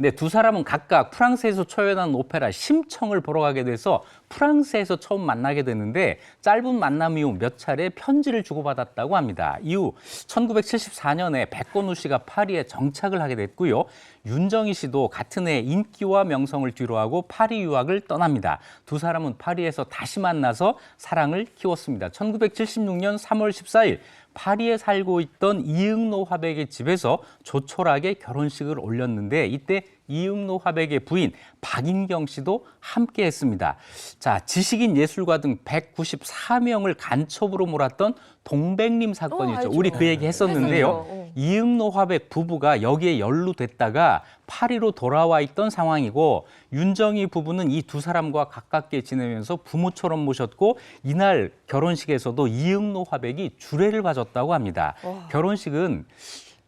네, 두 사람은 각각 프랑스에서 초연한 오페라 심청을 보러 가게 돼서 프랑스에서 처음 만나게 되는데 짧은 만남 이후 몇 차례 편지를 주고받았다고 합니다. 이후 1974년에 백건우 씨가 파리에 정착을 하게 됐고요. 윤정희 씨도 같은 해 인기와 명성을 뒤로하고 파리 유학을 떠납니다. 두 사람은 파리에서 다시 만나서 사랑을 키웠습니다. 1976년 3월 14일 파리에 살고 있던 이응로 화백의 집에서 조촐하게 결혼식을 올렸는데 이때 이응로 화백의 부인 박인경 씨도 함께 했습니다. 자, 지식인 예술가 등 194명을 간첩으로 몰았던 동백림 사건이죠. 알죠. 우리 그 얘기 했었는데요. 했었죠. 이응로 화백 부부가 여기에 연루됐다가 파리로 돌아와 있던 상황이고 윤정희 부부는 이 두 사람과 가깝게 지내면서 부모처럼 모셨고 이날 결혼식에서도 이응로 화백이 주례를 봐줬다고 합니다. 결혼식은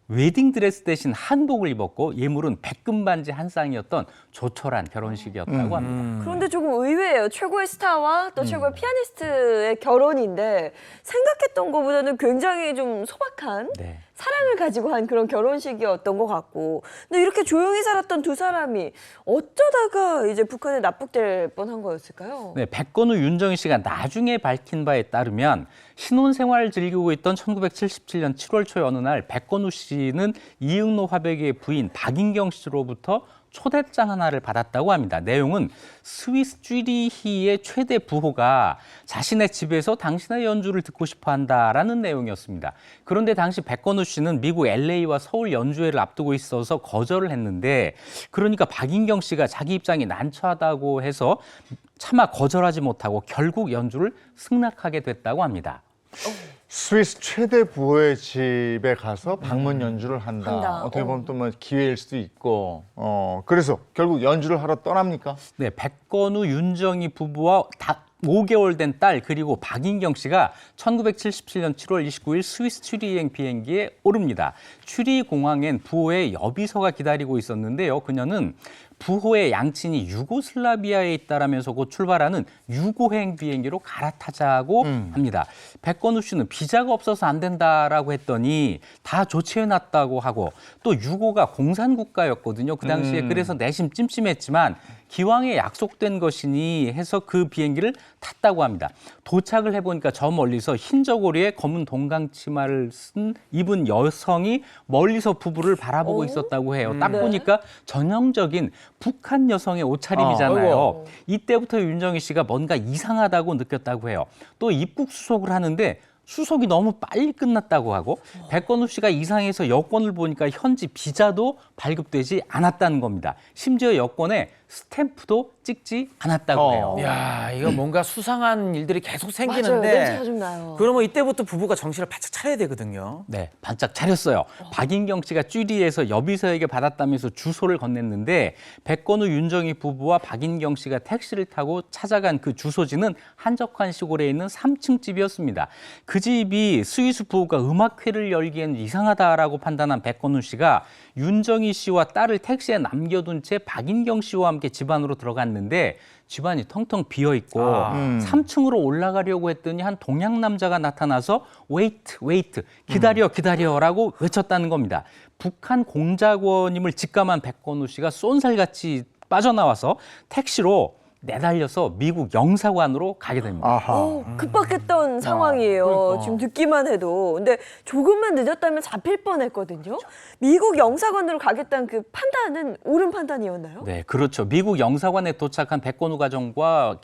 웨딩드레스 대신 한복을 입었고 예물은 백금 반지 한 쌍이었던 조촐한 결혼식이었다고 합니다. 그런데 조금 의외예요. 최고의 스타와 또 최고의 피아니스트의 결혼인데 생각했던 것보다는 굉장히 좀 소박한 네. 사랑을 가지고 한 그런 결혼식이었던 것 같고, 근데 이렇게 조용히 살았던 두 사람이 어쩌다가 이제 북한에 납북될 뻔한 거였을까요? 네, 백건우 윤정희 씨가 나중에 밝힌 바에 따르면 신혼생활을 즐기고 있던 1977년 7월 초의 어느 날 백건우 씨는 이응로 화백의 부인 박인경 씨로부터 초대장 하나를 받았다고 합니다. 내용은 스위스 쥐리히의 최대 부호가 자신의 집에서 당신의 연주를 듣고 싶어 한다라는 내용이었습니다. 그런데 당시 백건우 씨는 미국 LA와 서울 연주회를 앞두고 있어서 거절을 했는데 그러니까 박인경 씨가 자기 입장이 난처하다고 해서 차마 거절하지 못하고 결국 연주를 승낙하게 됐다고 합니다. 스위스 최대 부호의 집에 가서 방문 연주를 한다. 어떻게 보면 또 뭐 기회일 수도 있고. 그래서 결국 연주를 하러 떠납니까? 네, 백건우 윤정희 부부와 5개월 된 딸 그리고 박인경 씨가 1977년 7월 29일 스위스 츄리히행 비행기에 오릅니다. 츄리히 공항엔 부호의 여비서가 기다리고 있었는데요. 그녀는 부호의 양친이 유고슬라비아에 있다라면서 곧 출발하는 유고행 비행기로 갈아타자고 합니다. 백건우 씨는 비자가 없어서 안 된다라고 했더니 다 조치해놨다고 하고 또 유고가 공산국가였거든요. 그 당시에 그래서 내심 찜찜했지만 기왕에 약속된 것이니 해서 그 비행기를 탔다고 합니다. 도착을 해보니까 저 멀리서 흰 저고리에 검은 동강 치마를 입은 여성이 멀리서 부부를 바라보고 있었다고 해요. 딱 보니까 전형적인 북한 여성의 옷차림이잖아요. 이때부터 윤정희 씨가 뭔가 이상하다고 느꼈다고 해요. 또 입국 수속을 하는데 수속이 너무 빨리 끝났다고 하고 백건우 씨가 이상해서 여권을 보니까 현지 비자도 발급되지 않았다는 겁니다. 심지어 여권에 스탬프도 찍지 않았다고 해요. 야, 이거 뭔가 수상한 일들이 계속 맞아요. 생기는데 냄새가 좀 나요. 그러면 이때부터 부부가 정신을 바짝 차려야 되거든요. 네, 반짝 차렸어요. 박인경 씨가 쥐리히에서 여비서에게 받았다면서 주소를 건넸는데 백건우 윤정희 부부와 박인경 씨가 택시를 타고 찾아간 그 주소지는 한적한 시골에 있는 3층 집이었습니다. 그 집이 스위스 부부가 음악회를 열기엔 이상하다라고 판단한 백건우 씨가 윤정희 씨와 딸을 택시에 남겨둔 채 박인경 씨와 함께 집 안으로 들어갔는데 집안이 텅텅 비어 있고 3층으로 올라가려고 했더니 한 동양 남자가 나타나서 wait, 기다려라고 외쳤다는 겁니다. 북한 공작원임을 직감한 백건우 씨가 쏜살같이 빠져나와서 택시로 내달려서 미국 영사관으로 가게 됩니다. 아하. 급박했던 상황이에요. 그러니까. 지금 듣기만 해도. 근데 조금만 늦었다면 잡힐 뻔했거든요. 미국 영사관으로 가겠다는 그 판단은 옳은 판단이었나요? 네, 그렇죠. 미국 영사관에 도착한 백건우 가정과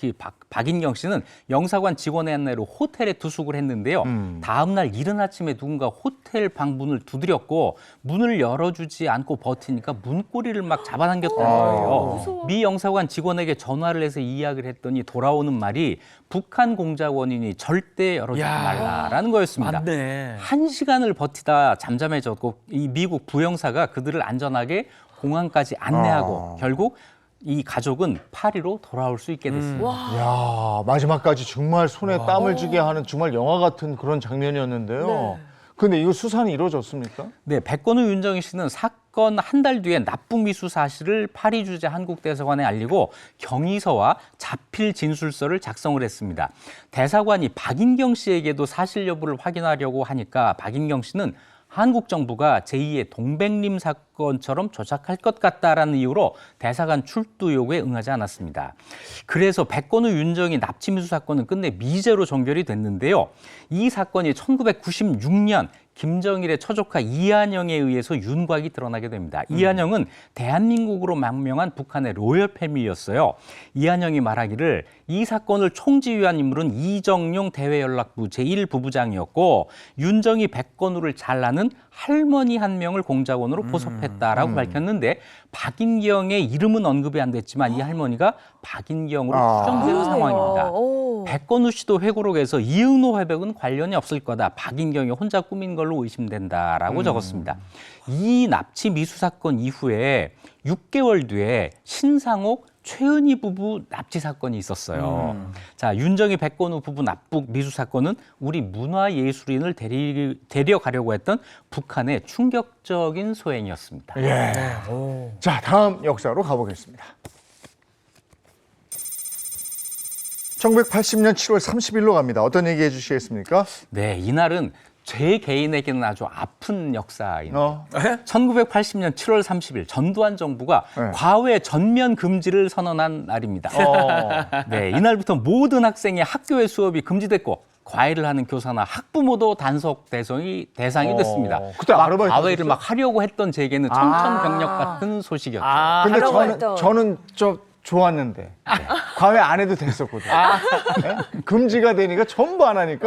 박인경 씨는 영사관 직원의 안내로 호텔에 투숙을 했는데요. 다음 날 이른 아침에 누군가 호텔 방문을 두드렸고 문을 열어주지 않고 버티니까 문고리를 막 잡아당겼다는 거예요. 미 영사관 직원에게 전화를 해서 이야기를 했더니 돌아오는 말이 북한 공작 원인이 절대 열어주지 말라라는 거였습니다. 맞네. 1시간을 버티다 잠잠해졌고 이 미국 부영사가 그들을 안전하게 공항까지 안내하고 결국 이 가족은 파리로 돌아올 수 있게 됐습니다. 야, 마지막까지 정말 손에 땀을 쥐게 하는 정말 영화 같은 그런 장면이었는데요. 네. 근데 이거 수사는 이루어졌습니까? 네, 백건우 윤정희 씨는 사건 한 달 뒤에 납북 미수 사실을 파리 주재 한국 대사관에 알리고 경위서와 자필 진술서를 작성을 했습니다. 대사관이 박인경 씨에게도 사실 여부를 확인하려고 하니까 박인경 씨는 한국 정부가 제2의 동백림 사건처럼 조작할 것 같다라는 이유로 대사관 출두 요구에 응하지 않았습니다. 그래서 백건우 윤정희 납치미수 사건은 끝내 미제로 종결이 됐는데요. 이 사건이 1996년 김정일의 처조카 이한영에 의해서 윤곽이 드러나게 됩니다. 이한영은 대한민국으로 망명한 북한의 로열 패밀리였어요. 이한영이 말하기를 이 사건을 총지휘한 인물은 이정용 대외연락부 제1부부장이었고 윤정희 백건우를 잘 아는 할머니 한 명을 공작원으로 포섭했다라고 밝혔는데 박인경의 이름은 언급이 안 됐지만 이 할머니가 박인경으로 추정되는 상황입니다. 백건우 씨도 회고록에서 이응노 회백은 관련이 없을 거다. 박인경이 혼자 꾸민 걸로 의심된다라고 적었습니다. 이 납치 미수 사건 이후에 6개월 뒤에 신상옥 최은희 부부 납치 사건이 있었어요. 자, 윤정희 백건우 부부 납북 미수 사건은 우리 문화예술인을 데려가려고 했던 북한의 충격적인 소행이었습니다. 예. 자, 다음 역사로 가보겠습니다. 1980년 7월 30일로 갑니다. 어떤 얘기 해주시겠습니까? 네, 이날은 제 개인에게는 아주 아픈 역사입니다. 1980년 1980년 7월 30일 전두환 정부가 네. 과외 전면 금지를 선언한 날입니다. 네, 이날부터 모든 학생의 학교의 수업이 금지됐고 과외를 하는 교사나 학부모도 단속 대상이 됐습니다. 그때 막 아르바이트 과외를 하셨어요? 막 하려고 했던 제게는 청천벽력 같은 소식이었죠. 근데 하라고 했던. 저는 좀 좋았는데 과외 안 해도 됐었거든요. 네? 금지가 되니까 전부 안 하니까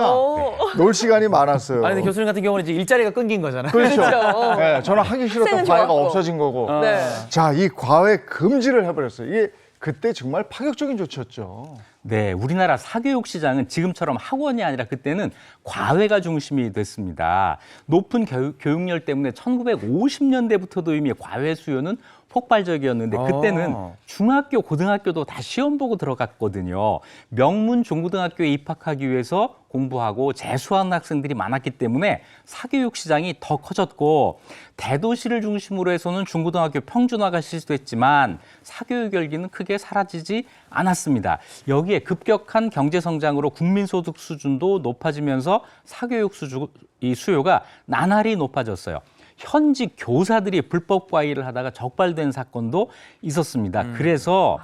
놀 시간이 많았어요. 아니 근데 교수님 같은 경우는 이제 일자리가 끊긴 거잖아요. 그렇죠. 네, 저는 하기 싫었던 학생은 과외가 좋았고. 없어진 거고. 네. 자, 이 과외 금지를 해버렸어요. 이게 그때 정말 파격적인 조치였죠. 네, 우리나라 사교육 시장은 지금처럼 학원이 아니라 그때는 과외가 중심이 됐습니다. 높은 교육열 때문에 1950년대부터도 이미 과외 수요는 폭발적이었는데 그때는 중학교, 고등학교도 다 시험 보고 들어갔거든요. 명문 중고등학교에 입학하기 위해서 공부하고 재수하는 학생들이 많았기 때문에 사교육 시장이 더 커졌고 대도시를 중심으로 해서는 중고등학교 평준화가 실시됐지만 사교육 열기는 크게 사라지지 않았습니다. 여기에 급격한 경제 성장으로 국민소득 수준도 높아지면서 사교육 수요가 나날이 높아졌어요. 현직 교사들이 불법 과외를 하다가 적발된 사건도 있었습니다. 그래서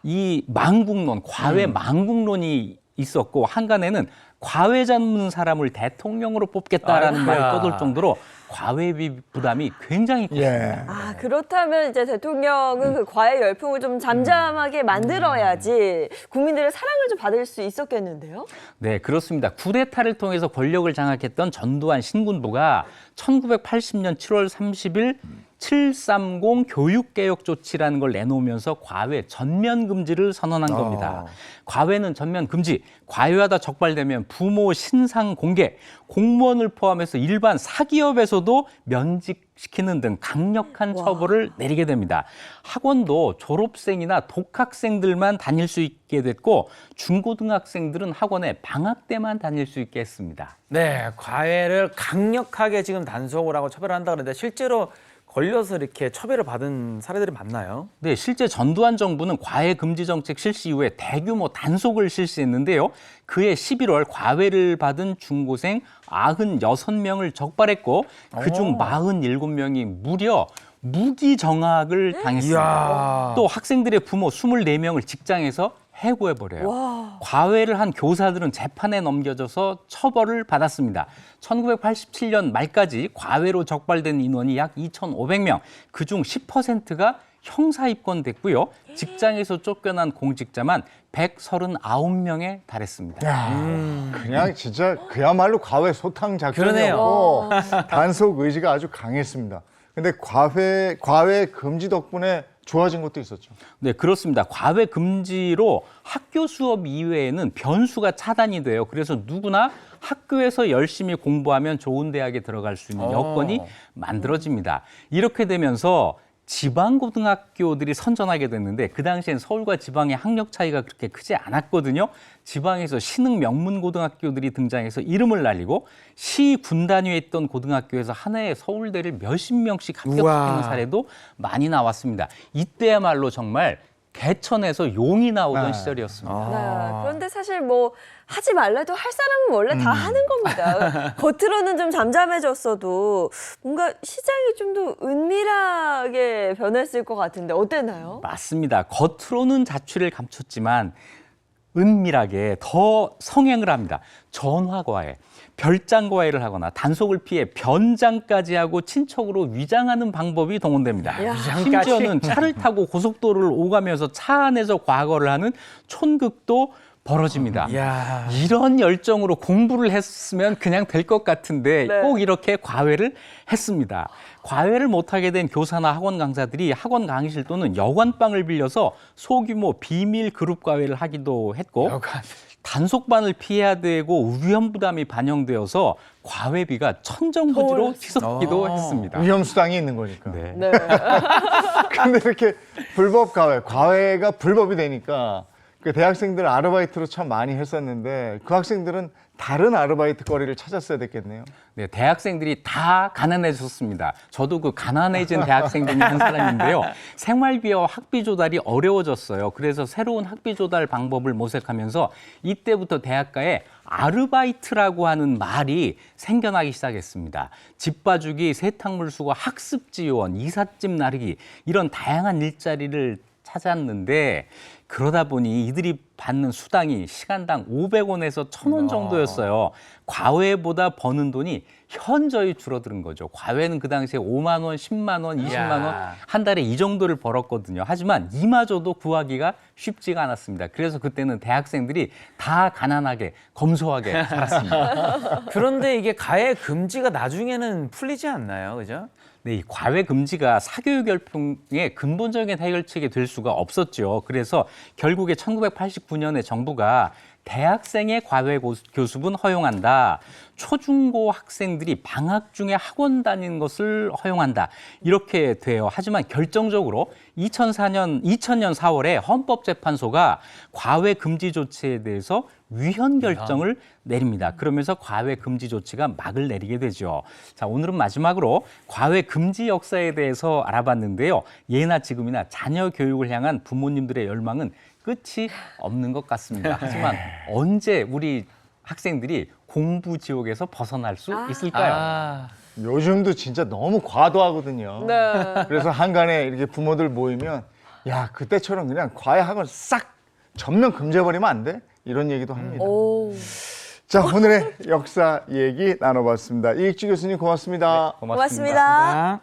이 망국론, 과외 망국론이 있었고 한간에는 과외 잡는 사람을 대통령으로 뽑겠다라는 말이 떠돌 정도로 과외비 부담이 굉장히 컸습니다. 아, 그렇다면 이제 대통령은 그 과외 열풍을 좀 잠잠하게 만들어야지 국민들의 사랑을 좀 받을 수 있었겠는데요? 네, 그렇습니다. 쿠데타를 통해서 권력을 장악했던 전두환 신군부가 1980년 7월 30일 730 교육개혁 조치라는 걸 내놓으면서 과외 전면 금지를 선언한 겁니다. 과외는 전면 금지, 과외하다 적발되면 부모 신상 공개, 공무원을 포함해서 일반 사기업에서도 면직시키는 등 강력한 처벌을 내리게 됩니다. 학원도 졸업생이나 독학생들만 다닐 수 있게 됐고 중고등학생들은 학원에 방학 때만 다닐 수 있게 했습니다. 네, 과외를 강력하게 지금 단속을 하고 처벌을 한다 그러는데 실제로 걸려서 이렇게 처벌을 받은 사례들이 많나요? 네, 실제 전두환 정부는 과외 금지 정책 실시 이후에 대규모 단속을 실시했는데요. 그해 11월 과외를 받은 중고생 96명을 적발했고 그중 47명이 무려 무기 정학을 당했습니다. 이야. 또 학생들의 부모 24명을 직장에서 해고해버려요. 과외를 한 교사들은 재판에 넘겨져서 처벌을 받았습니다. 1987년 말까지 과외로 적발된 인원이 약 2,500명, 그중 10%가 형사 입건됐고요. 직장에서 쫓겨난 공직자만 139명에 달했습니다. 그냥 진짜 그야말로 과외 소탕 작전이었고 단속 의지가 아주 강했습니다. 근데 과외 금지 덕분에 좋아진 것도 있었죠. 네, 그렇습니다. 과외 금지로 학교 수업 이외에는 변수가 차단이 돼요. 그래서 누구나 학교에서 열심히 공부하면 좋은 대학에 들어갈 수 있는 여건이 만들어집니다. 이렇게 되면서 지방고등학교들이 선전하게 됐는데 그 당시엔 서울과 지방의 학력 차이가 그렇게 크지 않았거든요. 지방에서 신흥 명문고등학교들이 등장해서 이름을 날리고 시 군단위에 있던 고등학교에서 한 해에 서울대를 몇십 명씩 합격시키는 사례도 많이 나왔습니다. 이때야말로 정말 개천에서 용이 나오던 시절이었습니다. 네, 그런데 사실 뭐 하지 말라도 할 사람은 원래 다 하는 겁니다. 겉으로는 좀 잠잠해졌어도 뭔가 시장이 좀 더 은밀하게 변했을 것 같은데 어땠나요? 맞습니다. 겉으로는 자취를 감췄지만 은밀하게 더 성행을 합니다. 전화과외, 별장과외를 하거나 단속을 피해 변장까지 하고 친척으로 위장하는 방법이 동원됩니다. 심지어는 차를 타고 고속도로를 오가면서 차 안에서 과거를 하는 촌극도 벌어집니다. 이런 열정으로 공부를 했으면 그냥 될 것 같은데 꼭 이렇게 과외를 했습니다. 과외를 못하게 된 교사나 학원 강사들이 학원 강의실 또는 여관방을 빌려서 소규모 비밀 그룹 과외를 하기도 했고 단속반을 피해야 되고 위험 부담이 반영되어서 과외비가 천정부지로 치솟기도 했습니다. 위험 수당이 있는 거니까. 네. 네. 근데 이렇게 불법 과외가 불법이 되니까 그 대학생들 아르바이트로 참 많이 했었는데 그 학생들은 다른 아르바이트 거리를 찾았어야 됐겠네요. 네, 대학생들이 다 가난해졌습니다. 저도 그 가난해진 대학생 중에 한 사람인데요. 생활비와 학비 조달이 어려워졌어요. 그래서 새로운 학비 조달 방법을 모색하면서 이때부터 대학가에 아르바이트라고 하는 말이 생겨나기 시작했습니다. 집 봐주기, 세탁물 수거, 학습 지원, 이삿짐 나르기 이런 다양한 일자리를 찾았는데 그러다 보니 이들이 받는 수당이 시간당 500원에서 1,000원 정도였어요. 과외보다 버는 돈이 현저히 줄어드는 거죠. 과외는 그 당시에 5만 원, 10만 원, 20만 원, 한 달에 이 정도를 벌었거든요. 하지만 이마저도 구하기가 쉽지가 않았습니다. 그래서 그때는 대학생들이 다 가난하게, 검소하게 살았습니다. 그런데 이게 가해 금지가 나중에는 풀리지 않나요? 그죠? 네, 이 과외 금지가 사교육 열풍의 근본적인 해결책이 될 수가 없었죠. 그래서 결국에 1989년에 정부가 대학생의 과외 교습은 허용한다. 초중고 학생들이 방학 중에 학원 다니는 것을 허용한다. 이렇게 돼요. 하지만 결정적으로 2000년 4월에 헌법재판소가 과외 금지 조치에 대해서 위헌 결정을 내립니다. 그러면서 과외 금지 조치가 막을 내리게 되죠. 자, 오늘은 마지막으로 과외 금지 역사에 대해서 알아봤는데요. 예나 지금이나 자녀 교육을 향한 부모님들의 열망은 끝이 없는 것 같습니다. 하지만 언제 우리 학생들이 공부 지옥에서 벗어날 수 있을까요? 요즘도 진짜 너무 과도하거든요. 네. 그래서 한간에 이렇게 부모들 모이면 야 그때처럼 그냥 과외 학원 싹 전면 금지해버리면 안 돼? 이런 얘기도 합니다. 오. 자 오늘의 역사 얘기 나눠봤습니다. 이익주 교수님 고맙습니다. 고맙습니다.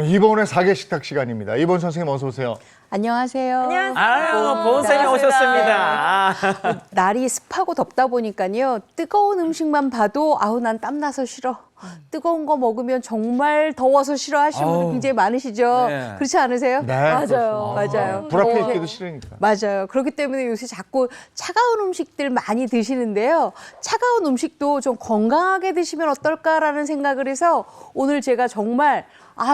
이번에 사계식탁 시간입니다. 이번 선생님 어서 오세요. 안녕하세요. 안녕하세요. 아유, 보은쌤이 오셨습니다. 날이 습하고 덥다 보니까요. 뜨거운 음식만 봐도 아우 난 땀나서 싫어. 뜨거운 거 먹으면 정말 더워서 싫어하시는 분들 아우. 굉장히 많으시죠. 네. 그렇지 않으세요? 네, 맞아요. 맞아요. 불 앞에 있기도 싫으니까. 맞아요. 그렇기 때문에 요새 자꾸 차가운 음식들 많이 드시는데요. 차가운 음식도 좀 건강하게 드시면 어떨까라는 생각을 해서 오늘 제가 정말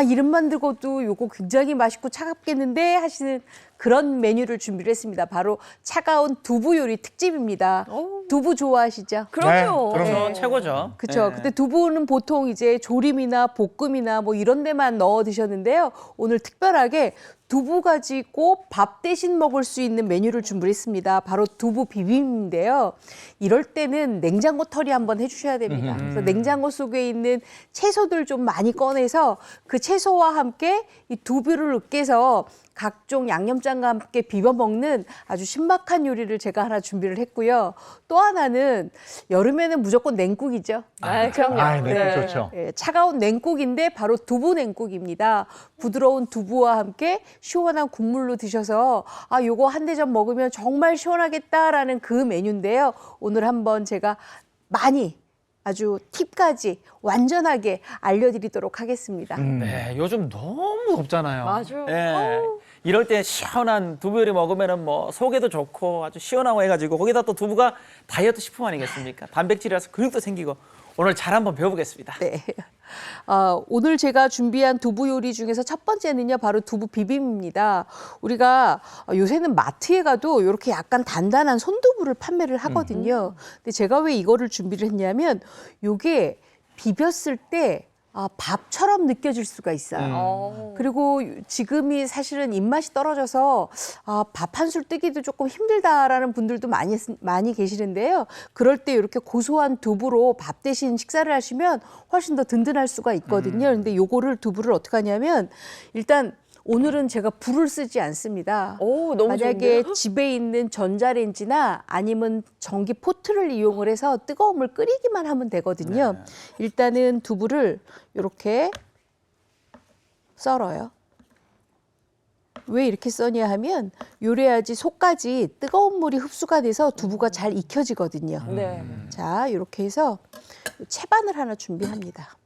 이름만 듣고도 요거 굉장히 맛있고 차갑겠는데 하시는 그런 메뉴를 준비를 했습니다. 바로 차가운 두부 요리 특집입니다. 두부 좋아하시죠? 그럼요. 네, 그럼요. 전 최고죠. 그렇죠. 네. 근데 두부는 보통 이제 조림이나 볶음이나 뭐 이런 데만 넣어 드셨는데요. 오늘 특별하게 두부 가지고 밥 대신 먹을 수 있는 메뉴를 준비했습니다. 바로 두부 비빔인데요. 이럴 때는 냉장고 털이 한번 해주셔야 됩니다. 그래서 냉장고 속에 있는 채소들 좀 많이 꺼내서 그 채소와 함께 이 두부를 으깨서 각종 양념장과 함께 비벼 먹는 아주 신박한 요리를 제가 하나 준비를 했고요. 또 하나는 여름에는 무조건 냉국이죠. 그럼요. 네, 좋죠. 예, 차가운 냉국인데 바로 두부 냉국입니다. 부드러운 두부와 함께 시원한 국물로 드셔서 요거 한 대접 먹으면 정말 시원하겠다라는 그 메뉴인데요. 오늘 한번 제가 많이 아주 팁까지 완전하게 알려드리도록 하겠습니다. 네, 요즘 너무 덥잖아요. 맞아요. 예. 이럴 때 시원한 두부 요리 먹으면은 뭐 속에도 좋고 아주 시원하고 해가지고 거기다 또 두부가 다이어트 식품 아니겠습니까? 단백질이라서 근육도 생기고 오늘 잘 한번 배워보겠습니다. 네. 오늘 제가 준비한 두부 요리 중에서 첫 번째는요, 바로 두부 비빔입니다. 우리가 요새는 마트에 가도 이렇게 약간 단단한 손두부를 판매를 하거든요. 근데 제가 왜 이거를 준비를 했냐면, 요게 비볐을 때 밥처럼 느껴질 수가 있어요. 그리고 지금이 사실은 입맛이 떨어져서 밥 한 술 뜨기도 조금 힘들다라는 분들도 많이 계시는데요. 그럴 때 이렇게 고소한 두부로 밥 대신 식사를 하시면 훨씬 더 든든할 수가 있거든요. 근데 요거를 두부를 어떻게 하냐면 일단 오늘은 제가 불을 쓰지 않습니다. 오, 너무 만약에 좋은데요? 집에 있는 전자레인지나 아니면 전기 포트를 이용을 해서 뜨거운 물 끓이기만 하면 되거든요. 일단은 두부를 이렇게 썰어요. 왜 이렇게 써냐 하면 요래야지 속까지 뜨거운 물이 흡수가 돼서 두부가 잘 익혀지거든요. 네. 자, 이렇게 해서 채반을 하나 준비합니다.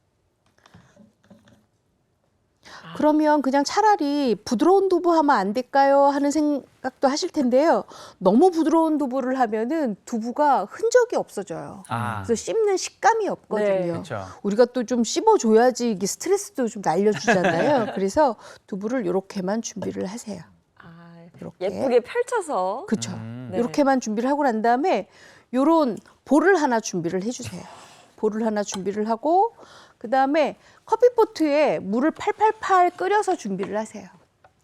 그러면 그냥 차라리 부드러운 두부 하면 안 될까요? 하는 생각도 하실 텐데요. 너무 부드러운 두부를 하면은 두부가 흔적이 없어져요. 그래서 씹는 식감이 없거든요. 네. 그렇죠. 우리가 또 좀 씹어줘야지 이게 스트레스도 좀 날려주잖아요. 그래서 두부를 이렇게만 준비를 하세요. 이렇게. 예쁘게 펼쳐서. 그렇죠. 네. 이렇게만 준비를 하고 난 다음에 요런 볼을 하나 준비를 해주세요. 볼을 하나 준비를 하고 그다음에 커피포트에 물을 팔팔팔 끓여서 준비를 하세요.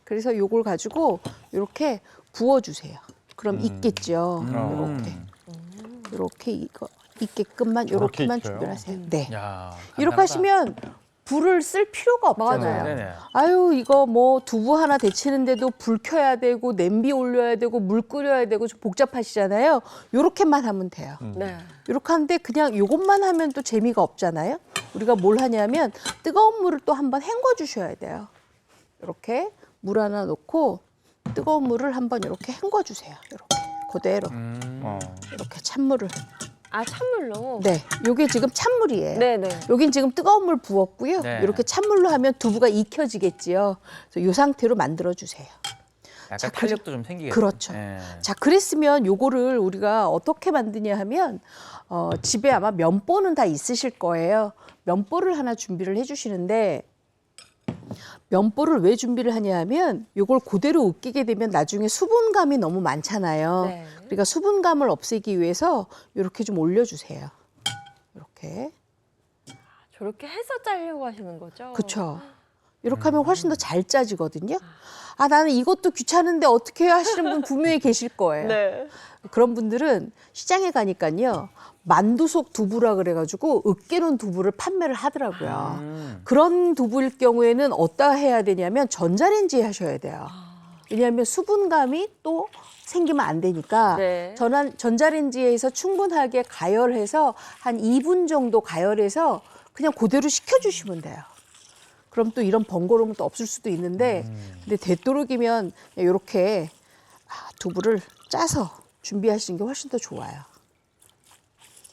그래서 요걸 가지고 이렇게 부어주세요. 그럼 익겠죠. 이렇게 이거 익게끔만 저렇게 이렇게만 익혀요? 준비를 하세요. 네. 야, 이렇게 간단하다. 하시면 불을 쓸 필요가 없잖아요. 네네. 아유 이거 뭐 두부 하나 데치는데도 불 켜야 되고 냄비 올려야 되고 물 끓여야 되고 좀 복잡하시잖아요. 요렇게만 하면 돼요. 네. 이렇게 하는데 그냥 요것만 하면 또 재미가 없잖아요. 우리가 뭘 하냐면 뜨거운 물을 또 한번 헹궈 주셔야 돼요. 이렇게 물 하나 넣고 뜨거운 물을 한번 이렇게 헹궈 주세요. 이렇게 그대로 이렇게 찬물을. 찬물로? 네, 요게 지금 찬물이에요. 네네. 여긴 지금 뜨거운 물 부었고요. 네. 이렇게 찬물로 하면 두부가 익혀지겠지요. 그래서 요 상태로 만들어 주세요. 약간 자, 탄력도 좀 생기겠죠. 그렇죠. 예. 자, 그랬으면 요거를 우리가 어떻게 만드냐 하면 집에 아마 면보는 다 있으실 거예요. 면보를 하나 준비를 해주시는데 면보를 왜 준비를 하냐 하면 요걸 그대로 으깨게 되면 나중에 수분감이 너무 많잖아요. 네. 그러니까 수분감을 없애기 위해서 이렇게 좀 올려주세요. 이렇게. 저렇게 해서 짜려고 하시는 거죠? 그렇죠. 이렇게 하면 훨씬 더 잘 짜지거든요. 나는 이것도 귀찮은데 어떻게 해야 하시는 분 분명히 계실 거예요. 네. 그런 분들은 시장에 가니까요. 만두 속 두부라 그래가지고 으깨놓은 두부를 판매를 하더라고요. 그런 두부일 경우에는 어디다 해야 되냐면 전자레인지에 하셔야 돼요. 왜냐하면 수분감이 또 생기면 안 되니까 네. 전자레인지에서 충분하게 가열해서 한 2분 정도 가열해서 그냥 그대로 식혀주시면 돼요. 그럼 또 이런 번거로움은 또 없을 수도 있는데 근데 되도록이면 이렇게 두부를 짜서 준비하시는 게 훨씬 더 좋아요.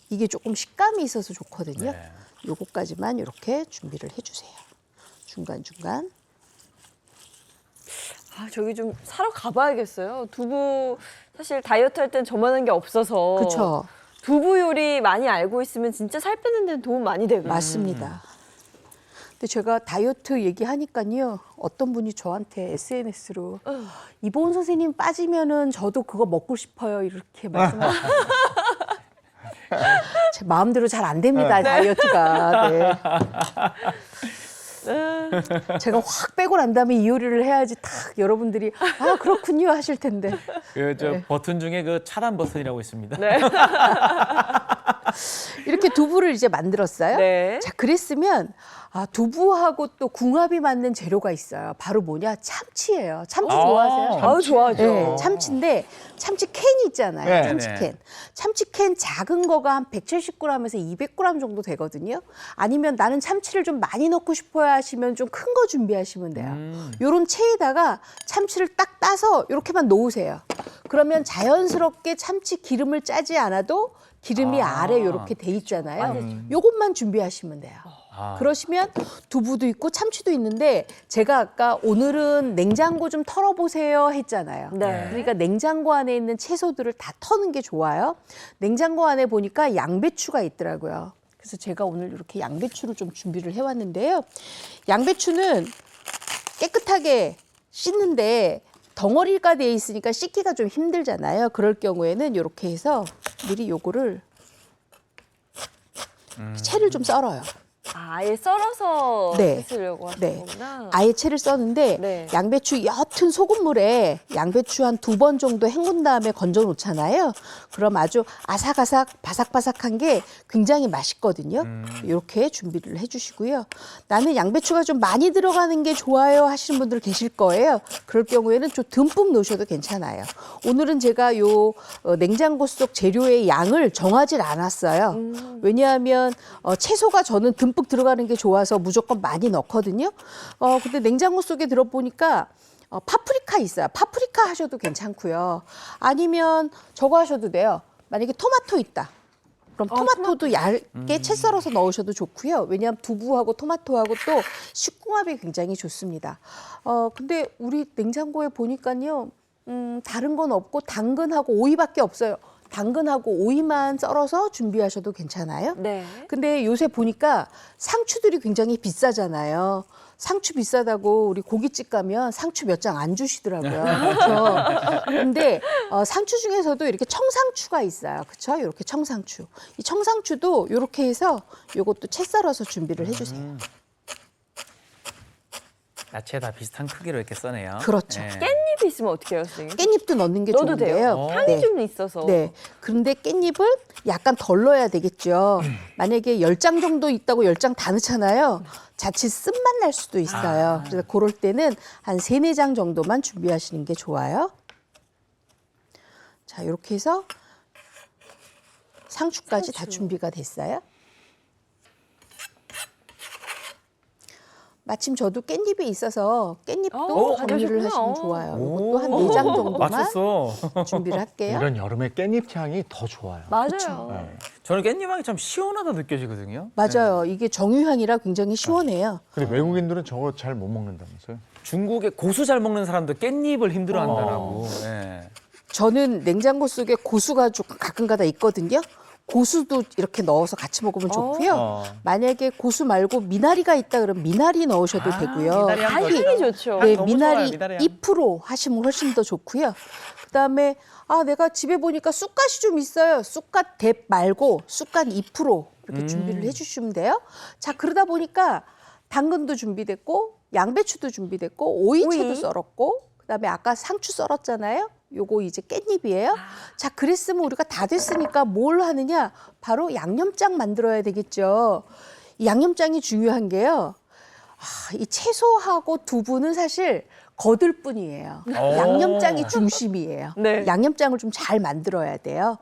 이게 조금 식감이 있어서 좋거든요. 네. 요거까지만 이렇게 준비를 해주세요. 중간중간. 아, 저기 좀 사러 가봐야겠어요. 두부 사실 다이어트 할 땐 저만한 게 없어서. 그렇죠. 두부 요리 많이 알고 있으면 진짜 살 빼는 데는 도움 많이 되거든요. 맞습니다. 근데 제가 다이어트 얘기하니까요. 어떤 분이 저한테 SNS로 이보은 선생님 빠지면은 저도 그거 먹고 싶어요. 이렇게 말씀하시고 제 마음대로 잘 안 됩니다. 다이어트가. 네. 제가 확 빼고 난 다음에 이 요리를 해야지 딱 여러분들이 아 그렇군요 하실 텐데. 그 버튼 중에 그 차단 버튼이라고 있습니다. 네. 이렇게 두부를 이제 만들었어요. 네. 자, 그랬으면 두부하고 또 궁합이 맞는 재료가 있어요. 바로 뭐냐? 참치예요. 참치 좋아하세요? 아우, 좋아하죠. 네, 참치인데 참치 캔이 있잖아요. 네. 참치 캔. 참치 캔 작은 거가 한 170g에서 200g 정도 되거든요. 아니면 나는 참치를 좀 많이 넣고 싶어야 하시면 좀 큰 거 준비하시면 돼요. 요런 체에다가 참치를 딱 따서 이렇게만 놓으세요. 그러면 자연스럽게 참치 기름을 짜지 않아도 기름이 아래 이렇게 돼 있잖아요. 요것만 준비하시면 돼요. 그러시면 두부도 있고 참치도 있는데 제가 아까 오늘은 냉장고 좀 털어보세요 했잖아요. 네. 그러니까 냉장고 안에 있는 채소들을 다 터는 게 좋아요. 냉장고 안에 보니까 양배추가 있더라고요. 그래서 제가 오늘 이렇게 양배추를 좀 준비를 해왔는데요. 양배추는 깨끗하게 씻는데 덩어리가 돼 있으니까 씻기가 좀 힘들잖아요. 그럴 경우에는 이렇게 해서 미리 요거를 채를 좀 썰어요. 아예 썰어서 네. 쓰려고 하시는 네. 거구나. 아예 채를 써는데 네. 양배추 옅은 소금물에 양배추 한 2번 정도 헹군 다음에 건져 놓잖아요. 그럼 아주 아삭아삭 바삭바삭한 게 굉장히 맛있거든요. 이렇게 준비를 해주시고요. 나는 양배추가 좀 많이 들어가는 게 좋아요 하시는 분들 계실 거예요. 그럴 경우에는 좀 듬뿍 넣으셔도 괜찮아요. 오늘은 제가 요 냉장고 속 재료의 양을 정하질 않았어요. 왜냐하면 채소가 저는 듬뿍 들어가는 게 좋아서 무조건 많이 넣거든요. 근데 냉장고 속에 들어보니까 파프리카 있어요. 파프리카 하셔도 괜찮고요. 아니면 저거 하셔도 돼요. 만약에 토마토 있다. 그럼 토마토도 얇게 채 썰어서 넣으셔도 좋고요. 왜냐하면 두부하고 토마토하고 또 식궁합이 굉장히 좋습니다. 근데 우리 냉장고에 보니까요. 다른 건 없고 당근하고 오이밖에 없어요. 당근하고 오이만 썰어서 준비하셔도 괜찮아요. 네. 근데 요새 보니까 상추들이 굉장히 비싸잖아요. 상추 비싸다고 우리 고깃집 가면 상추 몇 장 안 주시더라고요. 그렇죠? 근데 상추 중에서도 이렇게 청상추가 있어요. 그렇죠? 이렇게 청상추. 이 청상추도 이렇게 해서 요것도 채 썰어서 준비를 해주세요. 야채 다 비슷한 크기로 이렇게 써네요. 그렇죠. 네. 깻잎이 있으면 어떻게 해요, 선생님? 깻잎도 넣는 게 넣어도 좋은데요. 돼요? 향이 네. 좀 있어서. 네. 그런데 깻잎을 약간 덜 넣어야 되겠죠. 만약에 10장 정도 있다고 10장 다 넣잖아요. 자칫 쓴맛 날 수도 있어요. 그래서 그럴 때는 한 3, 4장 정도만 준비하시는 게 좋아요. 자, 이렇게 해서 상추까지 다 준비가 됐어요. 마침 저도 깻잎이 있어서 깻잎도 준비를 가져오셨구나. 하시면 좋아요. 이것도 한 4장 정도만 맞췄어. 준비를 할게요. 이런 여름에 깻잎 향이 더 좋아요. 맞아요. 저는 깻잎향이 참 시원하다 느껴지거든요. 맞아요. 이게 정유향이라 굉장히 시원해요. 근데 외국인들은 저거 잘 못 먹는다면서요? 중국에 고수 잘 먹는 사람도 깻잎을 힘들어한다라고. 네. 저는 냉장고 속에 고수가 좀 가끔가다 있거든요. 고수도 이렇게 넣어서 같이 먹으면 좋고요. 만약에 고수 말고 미나리가 있다 그러면 미나리 넣으셔도 되고요. 미나리 향 향이 좋죠. 좋죠. 네, 너무 미나리 좋아요, 미나리 향. 2% 하시면 훨씬 더 좋고요. 그다음에 내가 집에 보니까 쑥갓이 좀 있어요. 쑥갓 대 말고 쑥갓 2% 이렇게 준비를 해주시면 돼요. 자, 그러다 보니까 당근도 준비됐고 양배추도 준비됐고 오이채도 오이. 썰었고 그다음에 아까 상추 썰었잖아요. 요거 이제 깻잎이에요. 자, 그랬으면 우리가 다 됐으니까 뭘 하느냐? 바로 양념장 만들어야 되겠죠. 이 양념장이 중요한 게요. 이 채소하고 두부는 사실 거들 뿐이에요. 양념장이 중심이에요. 네. 양념장을 좀 잘 만들어야 돼요.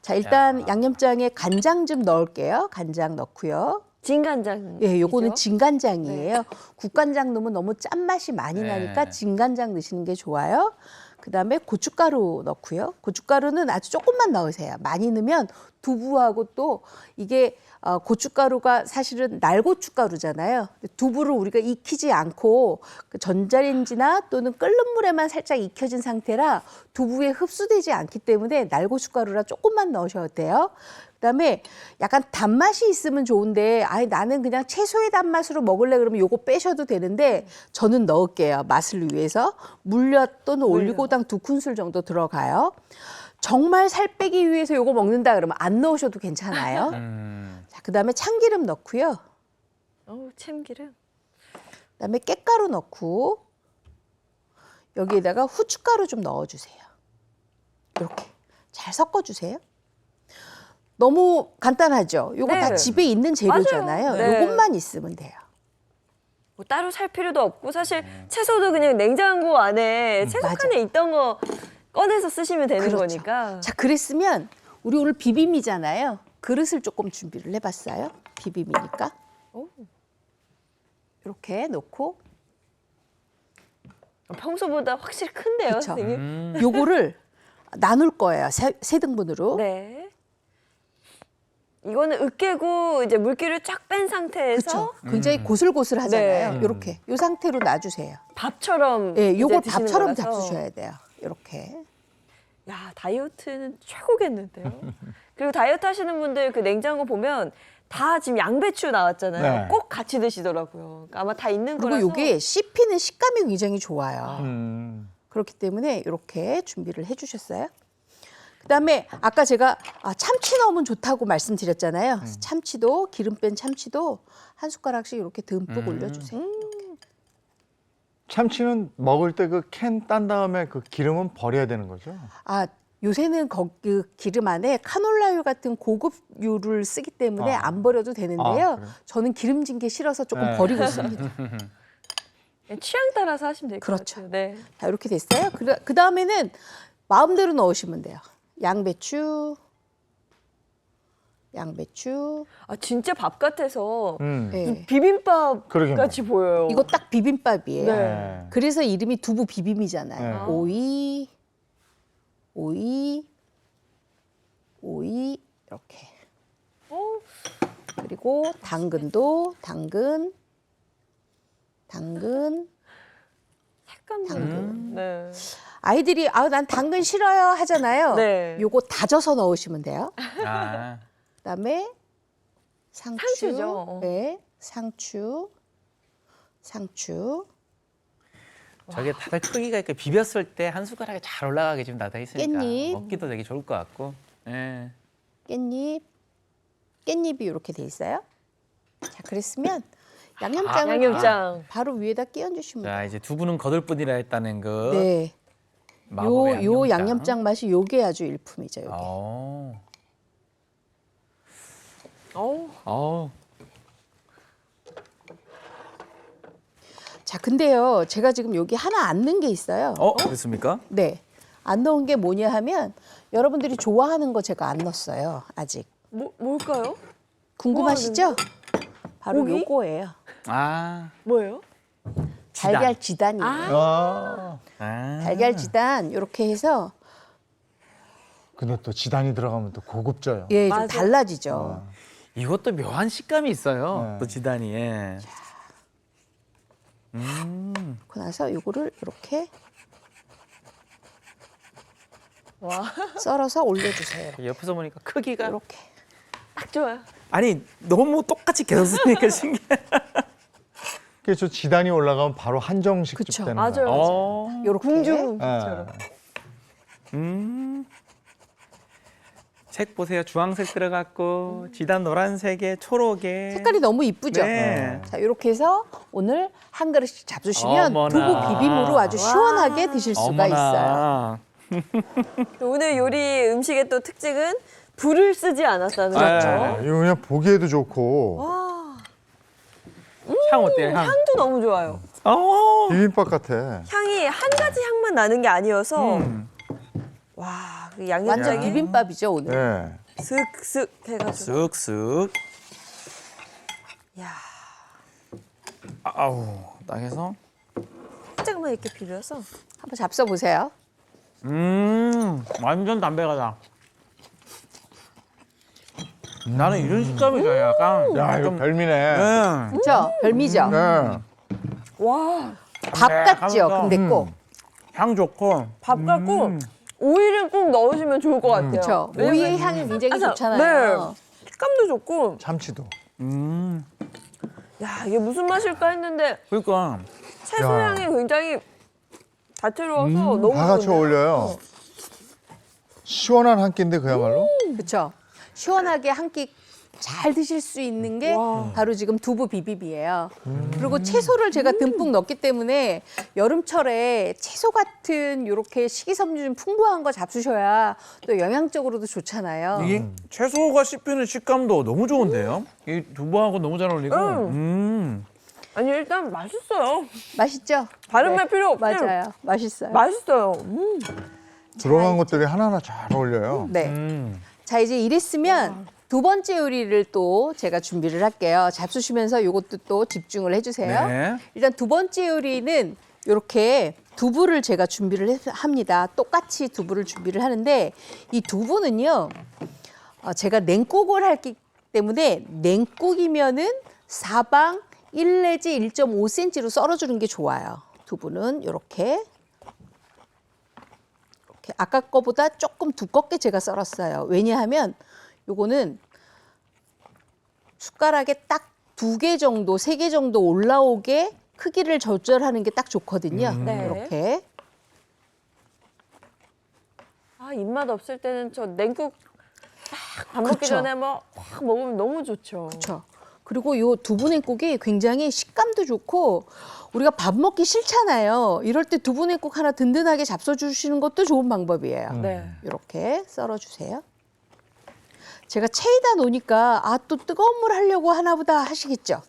자, 일단 양념장에 간장 좀 넣을게요. 간장 넣고요. 진간장. 예, 요거는 진간장이에요. 국간장 넣으면 너무 짠맛이 많이 나니까 진간장 넣으시는 게 좋아요. 그다음에 고춧가루 넣고요. 고춧가루는 아주 조금만 넣으세요. 많이 넣으면 두부하고 또 이게 고춧가루가 사실은 날고춧가루잖아요. 두부를 우리가 익히지 않고 그 전자레인지나 또는 끓는 물에만 살짝 익혀진 상태라 두부에 흡수되지 않기 때문에 날고춧가루라 조금만 넣으셔도 돼요. 그다음에 약간 단맛이 있으면 좋은데 아예 나는 그냥 채소의 단맛으로 먹을래 그러면 요거 빼셔도 되는데 저는 넣을게요. 맛을 위해서. 물엿 또는 올리고당 2큰술 정도 들어가요. 정말 살 빼기 위해서 요거 먹는다 그러면 안 넣으셔도 괜찮아요. 자, 그다음에 참기름 넣고요. 참기름. 그다음에 깻가루 넣고 여기에다가 후춧가루 좀 넣어주세요. 이렇게 잘 섞어주세요. 너무 간단하죠? 요거 네. 다 집에 있는 재료잖아요. 맞아요. 네. 요것만 있으면 돼요. 뭐 따로 살 필요도 없고 사실 채소도 그냥 냉장고 안에 채소칸에 있던 거 꺼내서 쓰시면 되는 그렇죠. 거니까. 자, 그랬으면 우리 오늘 비빔이잖아요. 그릇을 조금 준비를 해봤어요. 비빔이니까. 이렇게 놓고 평소보다 확실히 큰데요, 그쵸. 선생님? 요거를 나눌 거예요. 세 등분으로. 네. 이거는 으깨고 이제 물기를 쫙 뺀 상태에서 그렇죠. 굉장히 고슬고슬하잖아요. 네. 이렇게 요 상태로 놔주세요. 밥처럼 예, 이제 요걸 드시는 밥처럼 거라서. 잡수셔야 돼요. 이렇게. 야, 다이어트는 최고겠는데요. 그리고 다이어트 하시는 분들 그 냉장고 보면 다 지금 양배추 나왔잖아요. 네. 꼭 같이 드시더라고요. 그러니까 아마 다 있는 그리고 거라서. 요게 씹히는 식감이 굉장히 좋아요. 그렇기 때문에 이렇게 준비를 해주셨어요. 그다음에 아까 제가 참치 넣으면 좋다고 말씀드렸잖아요. 참치도 기름 뺀 참치도 한 숟가락씩 이렇게 듬뿍 올려주세요. 참치는 먹을 때 그 캔 딴 다음에 그 기름은 버려야 되는 거죠? 요새는 그 기름 안에 카놀라유 같은 고급유를 쓰기 때문에 안 버려도 되는데요. 그래요? 저는 기름진 게 싫어서 조금 네. 버리고 있습니다. 그냥 취향 따라서 하시면 될 것 그렇죠. 같아요. 네. 자, 이렇게 됐어요. 그 다음에는 마음대로 넣으시면 돼요. 양배추. 진짜 밥 같아서 네. 비빔밥 그러게 같이 보여요. 이거 딱 비빔밥이에요. 네. 그래서 이름이 두부 비빔이잖아요. 네. 오이 이렇게. 그리고 당근도 당근. 색감 네. 아이들이 난 당근 싫어요 하잖아요. 네. 요거 다져서 넣으시면 돼요. 아, 그다음에 상추. 상추죠. 네, 상추. 저게 다들 크기가 이렇게 비볐을 때 한 숟가락에 잘 올라가게 지금 다 돼 있으니까 깻잎. 먹기도 되게 좋을 것 같고. 예. 깻잎이 이렇게 돼 있어요. 자, 그랬으면 양념장을 양념장. 바로 위에다 끼얹으시면 돼요. 자, 이제 두부는 거들 뿐이라 했다는 그 네. 마법의 요 양념장 맛이 요게 아주 일품이죠. 요게. 자, 근데요. 제가 지금 여기 하나 안 넣은 게 있어요. 그렇습니까? 네. 안 넣은 게 뭐냐 하면 여러분들이 좋아하는 거 제가 안 넣었어요. 아직. 뭘까요? 궁금하시죠? 바로 고기? 요거예요. 아, 뭐예요? 달걀 지단이에요. 아. 달걀 지단 이렇게 해서 근데 또 지단이 들어가면 또 고급져요. 좀 맞아. 달라지죠. 이것도 묘한 식감이 있어요. 네. 또 지단이. 예. 그러고 나서 요거를 이렇게 썰어서 올려주세요. 옆에서 보니까 크기가 이렇게. 딱 좋아요. 아니 너무 똑같이 계속 쓰니까 신기해. 그래서 저 지단이 올라가면 바로 한정식집 그쵸. 되는 맞아요. 거예요. 요렇게. 궁중처럼. 책 보세요. 주황색 들어갔고 지단 노란색에 초록에 색깔이 너무 이쁘죠? 네. 자, 이렇게 해서 오늘 한 그릇씩 잡수시면 어머나. 두부 비빔으로 아주 시원하게 드실 수가 있어요. 또 오늘 요리 음식의 또 특징은 불을 쓰지 않았다는 그렇죠. 거죠. 이거 그냥 보기에도 좋고 향 어때요? 향. 향도 너무 좋아요. 비빔밥 같아. 향이 한 가지 향만 나는 게 아니어서 와, 그 완전 양념장이 비빔밥이죠, 오늘. 네. 슥슥 해가지고. 쓱쓱. 야, 아우 딱 해서 살짝만 이렇게 비벼서. 한번 잡숴 보세요. 완전 담백하다. 나는 이런 식감이 좋아 약간. 야, 이거 별미네. 네. 그렇죠? 별미죠? 네. 와, 밥 같죠? 근데 꼭. 향 좋고. 밥 같고 오이를 꼭 넣으시면 좋을 것 같아요. 그렇죠. 왜냐면- 오이의 향이 굉장히 아, 좋잖아요. 네. 식감도 좋고. 참치도. 야, 이게 무슨 맛일까 했는데 그러니까 채소 야. 향이 굉장히 다채로워서 너무 다 같이 좋은데요? 어울려요. 시원한 한 끼인데 그야말로. 그렇죠. 시원하게 한 끼 잘 드실 수 있는 게 바로 지금 두부 비빔이에요. 그리고 채소를 제가 듬뿍 넣기 때문에 여름철에 채소 같은 이렇게 식이섬유 좀 풍부한 거 잡수셔야 또 영양적으로도 좋잖아요. 이게 채소가 씹히는 식감도 너무 좋은데요? 이 두부하고 너무 잘 어울리고. 아니 일단 맛있어요. 맛있죠? 다른 네. 말 필요 없이 맞아요. 맛있어요. 맛있어요. 들어간 것들이 하나하나 잘 어울려요. 네. 자, 이제 이랬으면 두 번째 요리를 또 제가 준비를 할게요. 잡수시면서 이것도 또 집중을 해주세요. 네. 일단 두 번째 요리는 이렇게 두부를 제가 준비를 합니다. 똑같이 두부를 준비를 하는데 이 두부는요, 제가 냉국을 했기 때문에 냉국이면은 사방 1 내지 1.5cm로 썰어주는 게 좋아요. 두부는 이렇게 아까 거보다 조금 두껍게 제가 썰었어요. 왜냐하면 요거는 숟가락에 딱 2개 정도, 3개 정도 올라오게 크기를 조절하는 게 딱 좋거든요. 네. 이렇게. 아, 입맛 없을 때는 저 냉국 딱 밥 먹기 그쵸. 전에 뭐 확 먹으면 너무 좋죠. 그렇죠. 그리고 요 두부냉국이 굉장히 식감도 좋고 우리가 밥 먹기 싫잖아요. 이럴 때 두부냉국 하나 든든하게 잡숴주시는 것도 좋은 방법이에요. 네. 이렇게 썰어주세요. 제가 체에다 놓으니까 아, 또 뜨거운 물 하려고 하나 보다 하시겠죠?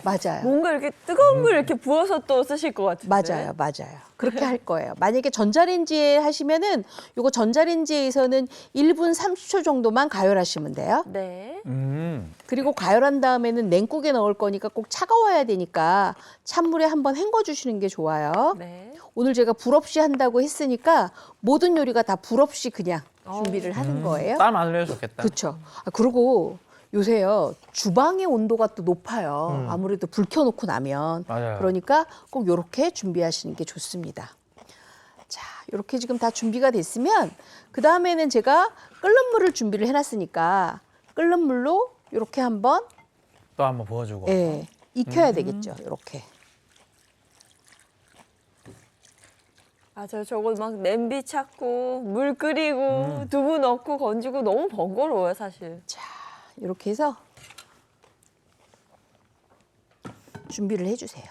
맞아요. 뭔가 이렇게 뜨거운 물 이렇게 부어서 또 쓰실 것 같은데. 맞아요, 맞아요. 그렇게 할 거예요. 만약에 전자레인지에 하시면은 요거 전자레인지에서는 1분 30초 정도만 가열하시면 돼요. 네. 그리고 가열한 다음에는 냉국에 넣을 거니까 꼭 차가워야 되니까 찬물에 한번 헹궈 주시는 게 좋아요. 네. 오늘 제가 불 없이 한다고 했으니까 모든 요리가 다 불 없이 그냥 준비를 하는 거예요. 땀 안 흘려도 좋겠다. 그렇죠. 그리고 요새요 주방의 온도가 또 높아요. 아무래도 불 켜놓고 나면 맞아요. 그러니까 꼭 이렇게 준비하시는 게 좋습니다. 자, 이렇게 지금 다 준비가 됐으면 그 다음에는 제가 끓는 물을 준비를 해놨으니까 끓는 물로 이렇게 한번 또 한번 부어주고. 예, 익혀야 되겠죠. 이렇게. 맞아요. 저거 막 냄비 찾고 물 끓이고 두부 넣고 건지고 너무 번거로워요, 사실. 자, 이렇게 해서 준비를 해주세요.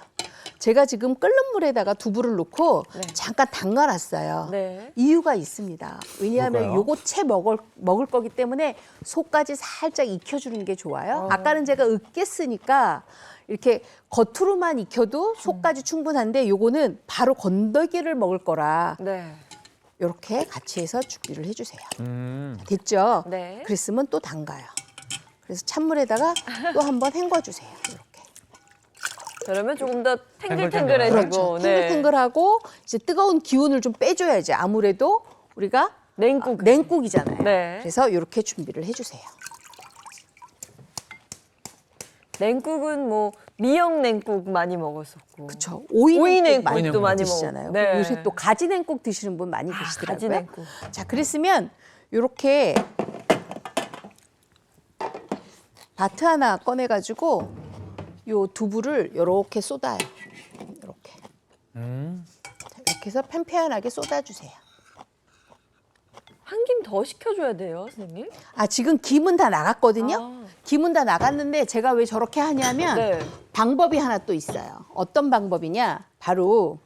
제가 지금 끓는 물에다가 두부를 넣고 잠깐 담가놨어요. 네. 이유가 있습니다. 왜냐하면 뭘까요? 요거 채 먹을 거기 때문에 속까지 살짝 익혀주는 게 좋아요. 아까는 제가 으깼으니까 이렇게 겉으로만 익혀도 속까지 충분한데 요거는 바로 건더기를 먹을 거라 네. 이렇게 같이 해서 준비를 해주세요. 음. 됐죠? 네. 그랬으면 또 담가요. 그래서 찬물에다가 또 한번 헹궈주세요. 이렇게. 그러면 조금 더 탱글탱글하죠. 탱글탱글해지고. 그렇죠. 탱글탱글하고 이제 뜨거운 기운을 좀 빼줘야지. 아무래도 우리가 냉국. 냉국이잖아요. 네. 그래서 이렇게 준비를 해주세요. 냉국은 뭐 미역 냉국 많이 먹었었고. 그렇죠. 오이 오이 냉국도 냉국도 많이 드시잖아요. 먹고. 네. 요새 또 가지 냉국 드시는 분 많이 계시더라고요. 가지 냉국. 자, 그랬으면 이렇게 바트 하나 꺼내가지고 요 두부를 이렇게 쏟아요. 이렇게. 자, 이렇게 해서 팽팽하게 쏟아주세요. 한 김 더 시켜줘야 돼요, 선생님. 아, 지금 김은 다 나갔거든요. 아. 김은 다 나갔는데 제가 왜 저렇게 하냐면 네. 방법이 하나 또 있어요. 어떤 방법이냐? 바로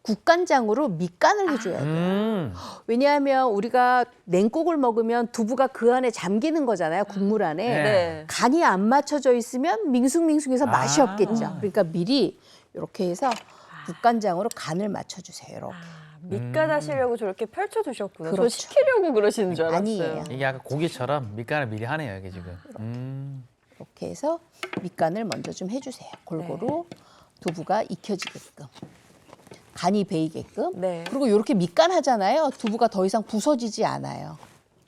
국간장으로 밑간을 해줘야 돼요. 왜냐하면 우리가 냉국을 먹으면 두부가 그 안에 잠기는 거잖아요. 국물 안에. 네. 간이 안 맞춰져 있으면 밍숭밍숭해서 맛이 아. 없겠죠. 그러니까 미리 이렇게 해서 국간장으로 간을 맞춰주세요. 이렇게. 밑간 하시려고 저렇게 펼쳐두셨구나. 저 그렇죠. 시키려고 그러시는 줄 알았어요. 아니에요. 이게 약간 고기처럼 밑간을 미리 하네요, 이게 지금. 이렇게 해서 밑간을 먼저 좀 해주세요. 골고루 두부가 익혀지게끔. 간이 배이게끔. 네. 그리고 이렇게 밑간하잖아요. 두부가 더 이상 부서지지 않아요.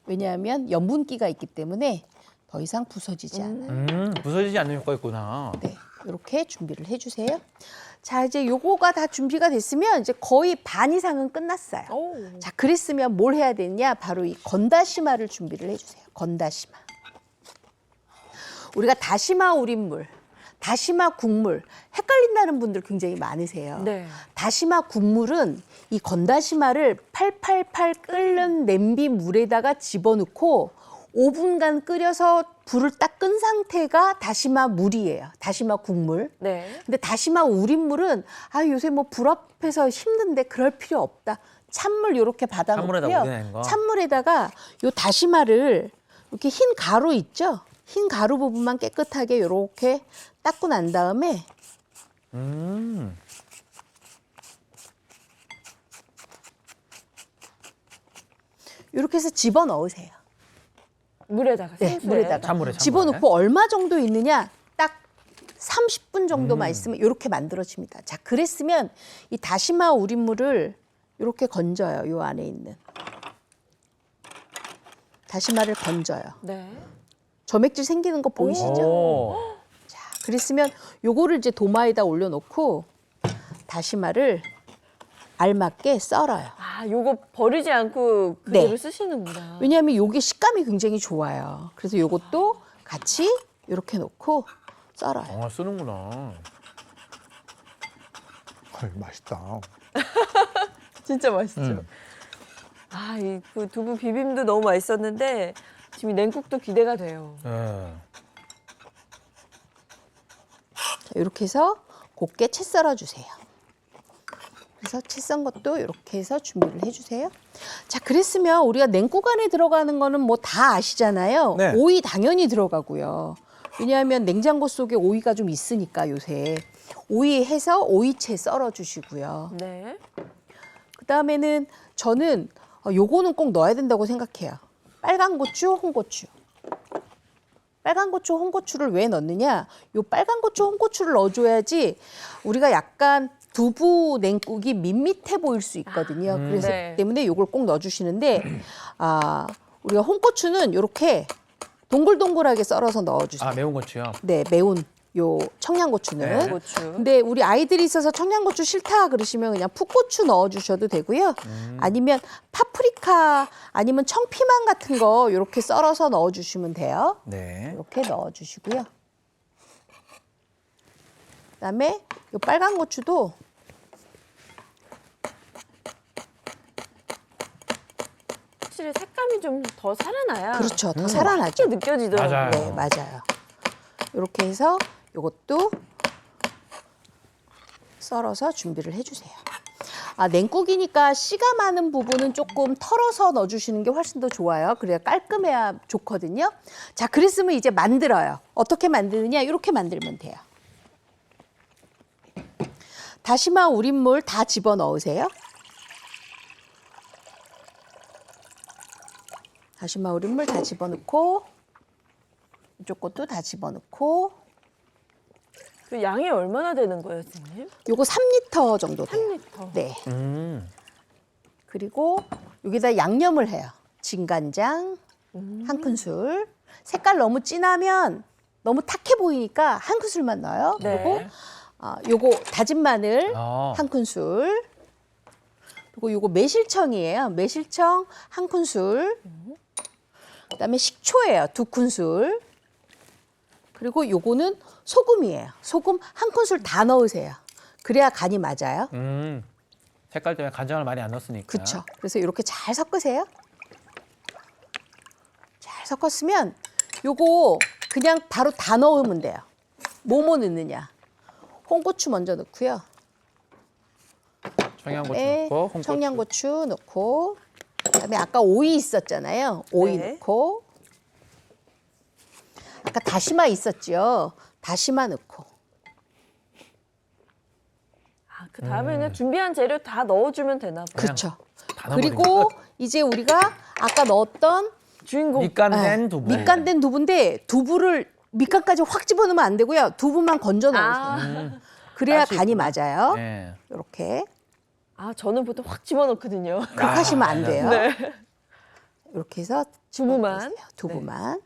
왜냐하면 염분기가 있기 때문에 더 이상 부서지지 않아요. 부서지지 않는 효과가 있구나. 네, 이렇게 준비를 해주세요. 자, 이제 요거가 다 준비가 됐으면 이제 거의 반 이상은 끝났어요. 오. 자, 그랬으면 뭘 해야 되냐? 바로 이 건다시마를 준비를 해주세요. 건다시마. 우리가 다시마 우린물, 다시마 국물 헷갈린다는 분들 굉장히 많으세요. 네. 다시마 국물은 이 건다시마를 팔팔팔 끓는 냄비 물에다가 집어넣고 5분간 끓여서 불을 딱 끈 상태가 다시마 물이에요. 다시마 국물. 네. 근데 다시마 우린물은 요새 뭐 불 앞에서 힘든데 그럴 필요 없다. 찬물 이렇게 찬물에다 우려낸 받아놓고요. 거. 찬물에다가 요 다시마를 이렇게 흰 가루 있죠? 흰 가루 부분만 깨끗하게 이렇게 닦고 난 다음에 이렇게 해서 집어 넣으세요. 물에다가 네, 생수에. 물에다가 찬물에. 집어넣고 얼마 정도 있느냐? 딱 30분 정도만 있으면 이렇게 만들어집니다. 자, 그랬으면 이 다시마 우린물을 이렇게 건져요. 요 안에 있는 다시마를 건져요. 네. 점액질 생기는 거 보이시죠? 오. 자, 그랬으면 요거를 이제 도마에다 올려놓고 다시마를 알맞게 썰어요. 아, 요거 버리지 않고 그대로 네. 쓰시는구나. 왜냐하면 요게 식감이 굉장히 좋아요. 그래서 요것도 같이 이렇게 놓고 썰어요. 쓰는구나. 맛있다. 진짜 맛있죠. 아, 이 그 두부 비빔도 너무 맛있었는데 지금 이 냉국도 기대가 돼요. 네. 자, 이렇게 해서 곱게 채 썰어주세요. 그래서 채 썬 것도 이렇게 해서 준비를 해주세요. 자, 그랬으면 우리가 냉국 안에 들어가는 거는 뭐 다 아시잖아요. 네. 오이 당연히 들어가고요. 왜냐하면 냉장고 속에 오이가 좀 있으니까 요새. 오이 해서 오이채 썰어주시고요. 네. 그다음에는 저는 요거는 꼭 넣어야 된다고 생각해요. 빨간 고추, 홍고추. 빨간 고추, 홍고추를 왜 넣느냐? 요 빨간 고추, 홍고추를 넣어줘야지 우리가 약간 두부 냉국이 밋밋해 보일 수 있거든요. 그래서 네. 때문에 요걸 꼭 넣어주시는데 우리가 홍고추는 이렇게 동글동글하게 썰어서 넣어주세요. 매운 고추요. 네, 매운 요 청양고추는. 네. 고추. 근데 우리 아이들이 있어서 청양고추 싫다 그러시면 그냥 풋고추 넣어주셔도 되고요. 아니면 파프리카 아니면 청피망 같은 거 이렇게 썰어서 넣어주시면 돼요. 네. 이렇게 넣어주시고요. 그다음에 요 빨간 고추도 확실히 색감이 좀 더 살아나야. 그렇죠. 더 살아나죠. 확 느껴지더라고요. 맞아요. 네, 맞아요. 이렇게 해서 요것도 썰어서 준비를 해주세요. 냉국이니까 씨가 많은 부분은 조금 털어서 넣어주시는 게 훨씬 더 좋아요. 그래야 깔끔해야 좋거든요. 자, 그랬으면 이제 만들어요. 어떻게 만드느냐? 이렇게 만들면 돼요. 다시마 우린물 다 집어넣으세요. 다시마 우린물 다 집어넣고 이쪽 것도 다 집어넣고 그 양이 얼마나 되는 거예요, 선생님? 요거 3리터 정도 돼요. 3리터. 네. 그리고 여기다 양념을 해요. 진간장 한 큰술. 색깔 너무 진하면 너무 탁해 보이니까 한 큰술만 넣어요. 네. 그리고 요거 다진 마늘 아. 한 큰술. 그리고 요거 매실청이에요. 매실청 한 큰술. 그다음에 식초예요. 2큰술. 그리고 요거는 소금이에요. 소금 한 큰술 다 넣으세요. 그래야 간이 맞아요. 색깔 때문에 간장을 많이 안 넣었으니까. 그렇죠. 그래서 이렇게 잘 섞으세요. 잘 섞었으면 요거 그냥 바로 다 넣으면 돼요. 뭐뭐 넣느냐. 홍고추 먼저 넣고요. 청양고추 네, 넣고 홍고추. 청양고추 넣고 그다음에 아까 오이 있었잖아요. 오이 네. 넣고 아까 다시마 있었죠. 다시마 넣고 그 다음에는 준비한 재료 다 넣어주면 되나 봐요. 그렇죠. 다 넣어버리는 그리고 이제 우리가 아까 넣었던 주인공. 밑간된 두부. 밑간된 두부인데 두부를 밑간까지 확 집어넣으면 안 되고요. 두부만 건져 넣으세요. 그래야 간이 맞아요. 네. 이렇게. 아, 저는 보통 확 집어넣거든요. 그렇게 하시면 안 돼요. 이렇게 해서 두부만. 집어넣으세요. 두부만.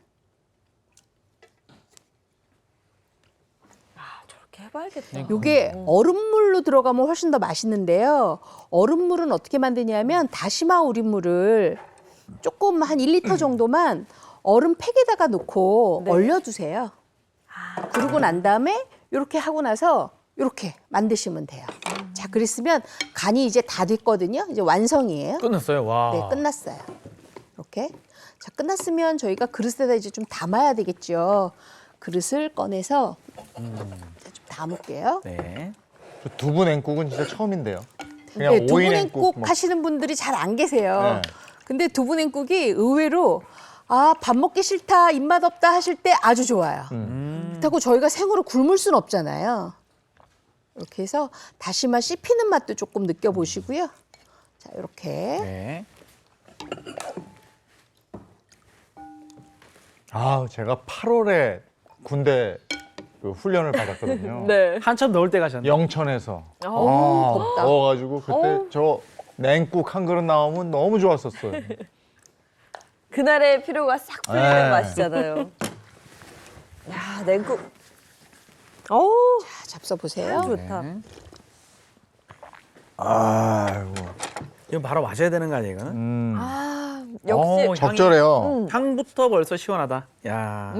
저렇게 해봐야겠다. 요게 얼음물로 들어가면 훨씬 더 맛있는데요. 얼음물은 어떻게 만드냐면 다시마 우린물을 조금 한 1리터 정도만 얼음 팩에다가 넣고 얼려두세요. 그러고 난 다음에 이렇게 하고 나서 이렇게 만드시면 돼요. 자, 그랬으면 간이 이제 다 됐거든요. 이제 완성이에요. 끝났어요. 와. 네, 끝났어요. 이렇게. 자, 끝났으면 저희가 그릇에다 이제 좀 담아야 되겠죠. 그릇을 꺼내서 자, 좀 담을게요. 네. 저 두부 냉국은 진짜 처음인데요. 그냥 네, 오이 두부냉국 냉국 하시는 분들이 잘 안 계세요. 네. 근데 두부냉국이 의외로 아, 밥 먹기 싫다, 입맛 없다 하실 때 아주 좋아요. 그렇다고 저희가 생으로 굶을 수는 없잖아요. 이렇게 해서 다시마 씹히는 맛도 조금 느껴보시고요. 자, 이렇게. 네. 아, 제가 8월에 군대 그 훈련을 받았거든요. 네. 한참 넣을 때 가셨네. 영천에서. 덥다. 더워가지고 그때 저 냉국 한 그릇 나오면 너무 좋았었어요. 그날의 피로가 싹 풀리는 네. 맛이잖아요. 야, 냉국. 어우, 자, 잡숴보세요. 좋다. 아이고. 이거 바로 마셔야 되는 거 아니에요, 이거는? 아, 역시. 향이- 적절해요. 향부터 벌써 시원하다. 야.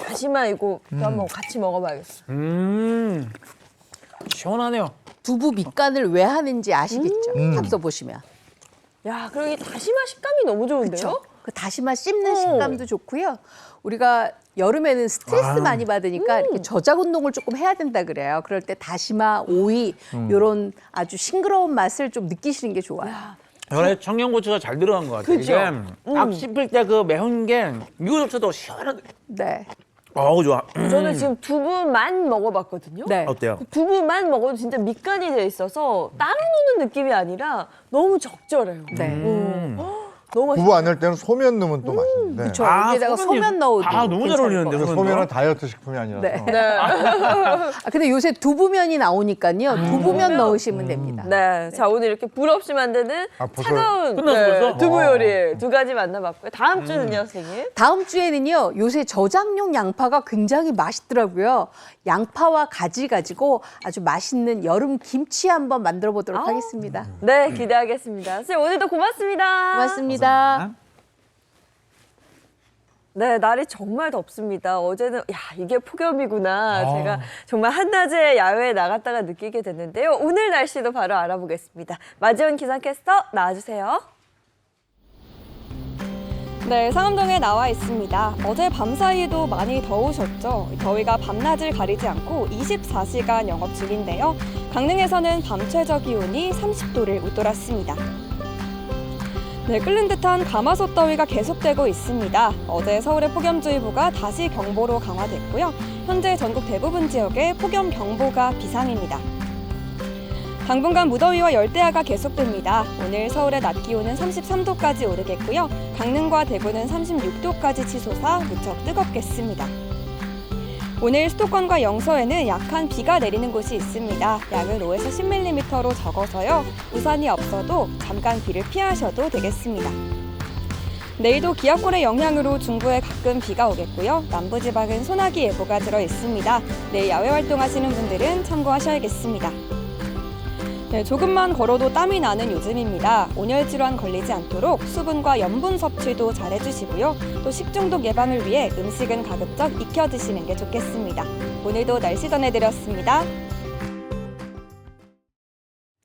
다시마 이거 또 한번 같이 먹어봐야겠어. 시원하네요. 두부 밑간을 왜 하는지 아시겠죠? 잡숴보시면. 야, 그리고 이 다시마 식감이 너무 좋은데요? 그렇죠? 그 다시마 씹는 식감도 좋고요. 우리가 여름에는 스트레스 많이 받으니까 이렇게 저작 운동을 조금 해야 된다 그래요. 그럴 때 다시마, 오이 이런 아주 싱그러운 맛을 좀 느끼시는 게 좋아요. 이번에 청양고추가 잘 들어간 것 같아요. 그죠? 이게 딱 씹을 때 그 매운 게 이거조차도 시원하게. 네. 어우, 좋아. 저는 지금 두부만 먹어봤거든요. 네. 어때요? 두부만 먹어도 진짜 밑간이 돼 있어서 따로 노는 느낌이 아니라 너무 적절해요. 네. 너무 맛있어요. 두부 안 넣을 때는 소면 넣으면 또 맛있는데. 그렇죠. 여기다가 소면 넣어도 아, 너무 잘 괜찮을 어울리는데, 것 같아요. 소면은 다이어트 식품이 아니라서. 네. 아, 근데 요새 두부면이 나오니까요. 두부면 넣으시면 됩니다. 네, 자 오늘 이렇게 불 없이 만드는 아, 벌써 차가운 끝났어, 벌써? 두부 요리 두 가지 만나봤고요. 다음 주는요, 선생님? 다음 주에는요, 요새 저장용 양파가 굉장히 맛있더라고요. 양파와 가지 가지고 아주 맛있는 여름 김치 한번 만들어 보도록 하겠습니다. 네, 기대하겠습니다. 선생님 오늘도 고맙습니다. 고맙습니다. 네, 날이 정말 덥습니다. 어제는 야 이게 폭염이구나. 제가 정말 한낮에 야외에 나갔다가 느끼게 됐는데요. 오늘 날씨도 바로 알아보겠습니다. 마지원 기상캐스터 나와주세요. 네, 상암동에 나와 있습니다. 어제 밤 사이에도 많이 더우셨죠? 더위가 밤낮을 가리지 않고 24시간 영업 중인데요. 강릉에서는 밤 최저 기온이 30도를 웃돌았습니다. 네, 끓는 듯한 가마솥 더위가 계속되고 있습니다. 어제 서울의 폭염주의보가 다시 경보로 강화됐고요. 현재 전국 대부분 지역에 폭염경보가 비상입니다. 당분간 무더위와 열대야가 계속됩니다. 오늘 서울의 낮 기온은 33도까지 오르겠고요. 강릉과 대구는 36도까지 치솟아 무척 뜨겁겠습니다. 오늘 수도권과 영서에는 약한 비가 내리는 곳이 있습니다. 양은 5에서 10mm로 적어서요. 우산이 없어도 잠깐 비를 피하셔도 되겠습니다. 내일도 기압골의 영향으로 중부에 가끔 비가 오겠고요. 남부지방은 소나기 예보가 들어 있습니다. 내일 야외 활동하시는 분들은 참고하셔야겠습니다. 네, 조금만 걸어도 땀이 나는 요즘입니다. 온열 질환 걸리지 않도록 수분과 염분 섭취도 잘 해주시고요. 또 식중독 예방을 위해 음식은 가급적 익혀 드시는 게 좋겠습니다. 오늘도 날씨 전해드렸습니다.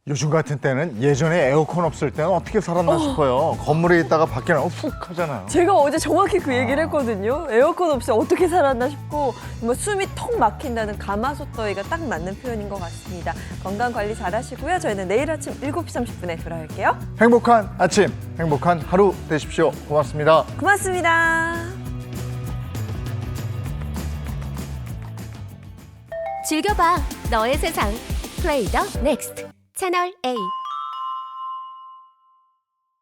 요즘 같은 때는 예전에 에어컨 없을 때는 어떻게 살았나 싶어요. 건물에 있다가 밖에 나오면 훅 하잖아요. 제가 어제 정확히 그 얘기를 했거든요. 에어컨 없이 어떻게 살았나 싶고 정말 숨이 턱 막힌다는 가마솥 더위가 딱 맞는 표현인 것 같습니다. 건강 관리 잘 하시고요. 저희는 내일 아침 7시 30분에 돌아올게요. 행복한 아침, 행복한 하루 되십시오. 고맙습니다. 고맙습니다. 즐겨봐 너의 세상 플레이 더 넥스트 채널 A